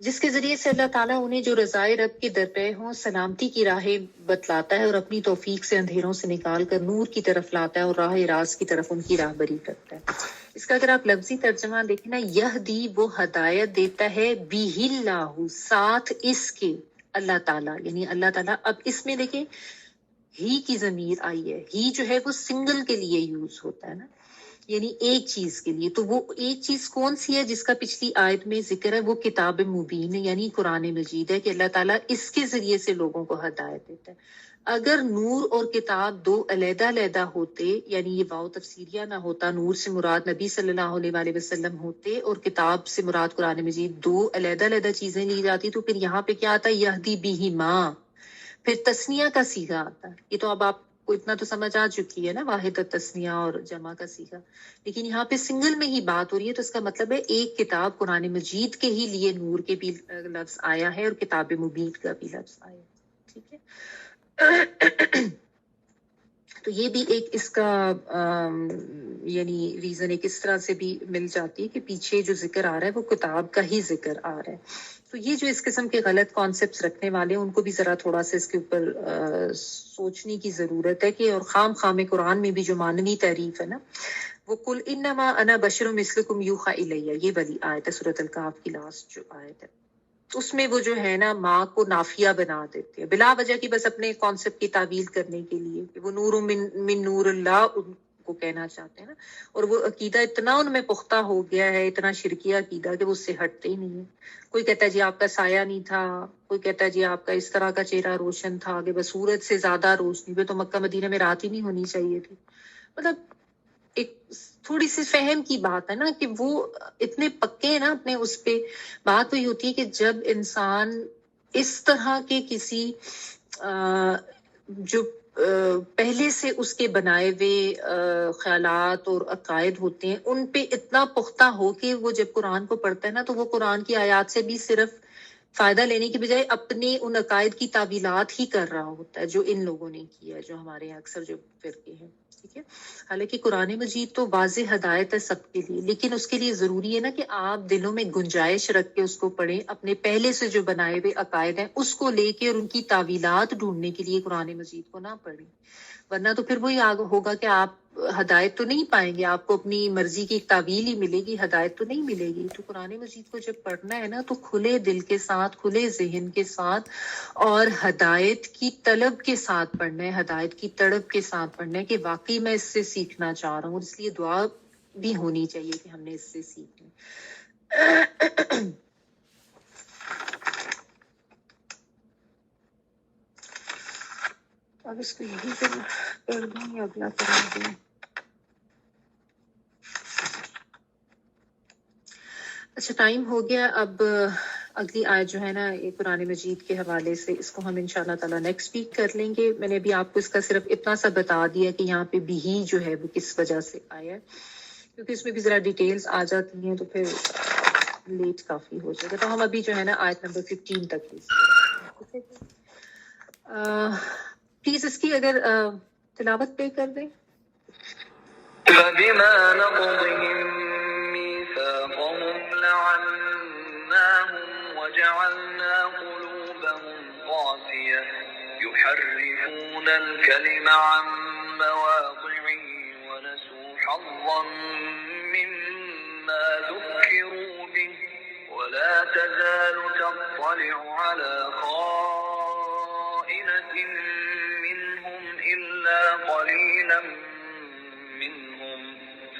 جس کے ذریعے سے اللہ تعالیٰ انہیں جو رضائے رب کے درپے ہوں سلامتی کی راہیں بتلاتا ہے اور اپنی توفیق سے اندھیروں سے نکال کر نور کی طرف لاتا ہے اور راہ راست کی طرف ان کی راہبری کرتا ہے. اس کا اگر آپ لفظی ترجمہ دیکھیں نا، یہدی وہ ہدایت دیتا ہے بیہ اللہ، ساتھ اس کے اللہ تعالیٰ، یعنی اللہ تعالیٰ. اب اس میں دیکھیں ہی کی ضمیر آئی ہے، ہی جو ہے وہ سنگل کے لیے یوز ہوتا ہے نا، یعنی ایک چیز کے لیے. تو وہ ایک چیز کون سی ہے جس کا پچھلی آیت میں ذکر ہے؟ وہ کتاب مبین یعنی قرآن مجید ہے کہ اللہ تعالیٰ اس کے ذریعے سے لوگوں کو ہدایت دیتا ہے. اگر نور اور کتاب دو علیحدہ علیحدہ ہوتے، یعنی یہ واو تفسیریہ نہ ہوتا، نور سے مراد نبی صلی اللہ علیہ وآلہ وسلم ہوتے اور کتاب سے مراد قرآن مجید، دو علیحدہ علیحدہ چیزیں لی جاتی، تو پھر یہاں پہ کیا آتا ہے؟ یہدی بہما، پھر تسنیہ کا صیغہ آتا ہے. یہ تو اب آپ کو اتنا تو سمجھ آ چکی ہے نا، واحد تسنیہ اور جمع کا صیغہ. لیکن یہاں پہ سنگل میں ہی بات ہو رہی ہے، تو اس کا مطلب ہے ایک کتاب قرآن مجید کے ہی لیے نور کے بھی لفظ آیا ہے اور کتاب مبین کا بھی لفظ آیا ہے. ٹھیک ہے. تو یہ بھی ایک اس کا یعنی ریزن ایک اس طرح سے بھی مل جاتی ہے کہ پیچھے جو ذکر آ رہا ہے وہ کتاب کا ہی ذکر آ رہا ہے. تو یہ جو اس قسم کے غلط کانسیپٹس رکھنے والے ہیں ان کو بھی ذرا تھوڑا سا اس کے اوپر سوچنے کی ضرورت ہے کہ، اور خام قرآن میں بھی جو معنوی تعریف ہے نا، وہ قل انما انا بشر مثلکم یوحی الیہ، یہ والی آیت ہے سورۃ الکہف کی لاسٹ جو آیت ہے. اس میں وہ جو ہے نا ماں کو نافیہ بنا دیتے ہیں بلا وجہ کی، بس اپنے کانسیپٹ کی تعویل کرنے کے لیے کہ وہ نور من نور اللہ ان کو کہنا چاہتے ہیں نا. اور وہ عقیدہ اتنا ان میں پختہ ہو گیا ہے، اتنا شرکیہ عقیدہ کہ وہ اس سے ہٹتے ہی نہیں ہے. کوئی کہتا ہے جی آپ کا سایہ نہیں تھا، کوئی کہتا ہے جی آپ کا اس طرح کا چہرہ روشن تھا کہ بس سورج سے زیادہ روشنی پہ تو مکہ مدینہ میں رات ہی نہیں ہونی چاہیے تھی. مطلب ایک تھوڑی سی فہم کی بات ہے نا کہ وہ اتنے پکے ہیں نا اپنے اس پہ. بات وہی ہوتی ہے کہ جب انسان اس طرح کے کسی جو پہلے سے اس کے بنائے ہوئے خیالات اور عقائد ہوتے ہیں ان پہ اتنا پختہ ہو کہ وہ جب قرآن کو پڑھتا ہے نا تو وہ قرآن کی آیات سے بھی صرف فائدہ لینے کی بجائے اپنے ان عقائد کی تعویلات ہی کر رہا ہوتا ہے جو ان لوگوں نے کیا ہے، جو ہمارے یہاں اکثر جو فرقے ہیں. ٹھیک ہے. حالانکہ قرآن مجید تو واضح ہدایت ہے سب کے لیے، لیکن اس کے لیے ضروری ہے نا کہ آپ دلوں میں گنجائش رکھ کے اس کو پڑھیں. اپنے پہلے سے جو بنائے ہوئے عقائد ہیں اس کو لے کے اور ان کی تعویلات ڈھونڈنے کے لیے قرآن مجید کو نہ پڑھیں، ورنہ تو پھر وہی ہوگا کہ آپ ہدایت تو نہیں پائیں گے، آپ کو اپنی مرضی کی ایک تعویل ہی ملے گی، ہدایت تو نہیں ملے گی. تو قرآن مجید کو جب پڑھنا ہے نا تو کھلے دل کے ساتھ، کھلے ذہن کے ساتھ اور ہدایت کی طلب کے ساتھ پڑھنا ہے، ہدایت کی تڑپ کے ساتھ پڑھنا ہے کہ واقعی میں اس سے سیکھنا چاہ رہا ہوں. اس لیے دعا بھی ہونی چاہیے کہ ہم نے اس سے سیکھنا. اب اس کو یہی کر دوں یا اگلا کرا دوں؟ اچھا ٹائم ہو گیا. اب اگلی آیت جو ہے نا یہ قرآن مجید کے حوالے سے اس کو ہم انشاءاللہ تعالیٰ نیکسٹ ویک کر لیں گے. میں نے ابھی آپ کو اس کا صرف اتنا سا بتا دیا کہ یہاں پہ بھی جو ہے وہ کس وجہ سے آیا ہے، کیونکہ اس میں بھی ذرا ڈیٹیلز آ جاتی ہیں تو پھر لیٹ کافی ہو جائے گا. تو ہم ابھی جو ہے نا آیت نمبر 15 تک پلیز اس کی اگر تلاوت پہ کر دیں. فبما نقضهم ميثاقهم لعناهم وجعلنا قلوبهم قاسية يحرفون الكلم عن مواضعه ونسوا حظا مما ذكروا به ولا تزال تطلع على خائنة منهم إلا قليلا منهم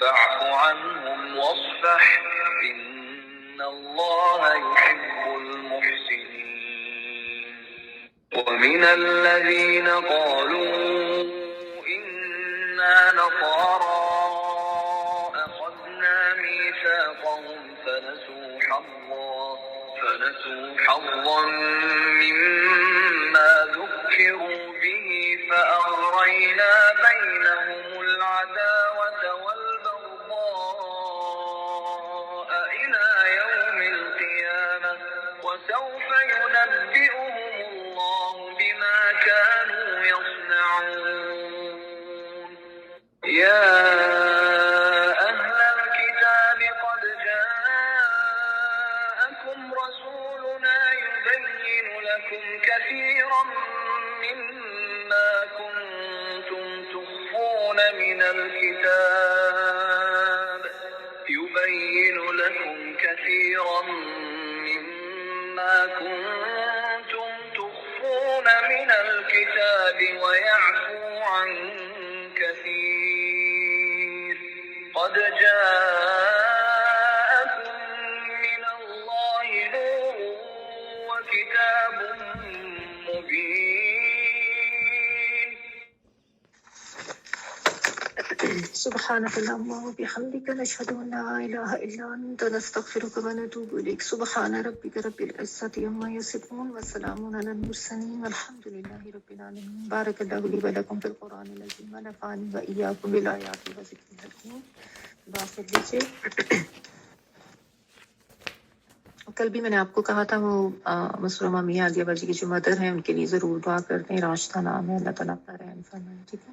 فاعف عنهم واصفح إن الله يحب المحسنين. ومن الذين قالوا إنا نصارى أخذنا ميثاقهم فنسوا حظا مما ذكروا به فأغرينا بينهم العداوة والبغضاء إلى يوم القيامة وسوف ينبئهم الله بما كانوا يصنعون. يا أهل الكتاب قد جاءكم رسولنا يبين لكم كثيرا مما كنتم تخفون من الكتاب ويعفو عن كثير قد جاءكم من الله نور وكتاب مبين. سبحانك اللهم وبحمدك نشهد ان لا اله الا انت نستغفرك ونتوب اليك. سبحان ربك رب العزة عما يصفون وسلام على المرسلين والحمد لله رب العالمين. بارك الله لي ولكم في القرآن العظيم ونفعني وإياكم بالآيات وذكر الحكيم. دعا کر لیجیے. کل بھی میں نے آپ کو کہا تھا وہ مسرمہ میاں عالیہ باجی کی جو مدر ہیں ان کے لیے ضرور دعا کرتے ہیں. راشدہ نام ہے. اللہ تعالیٰ اپنا رحم فرمائے. ٹھیک ہے.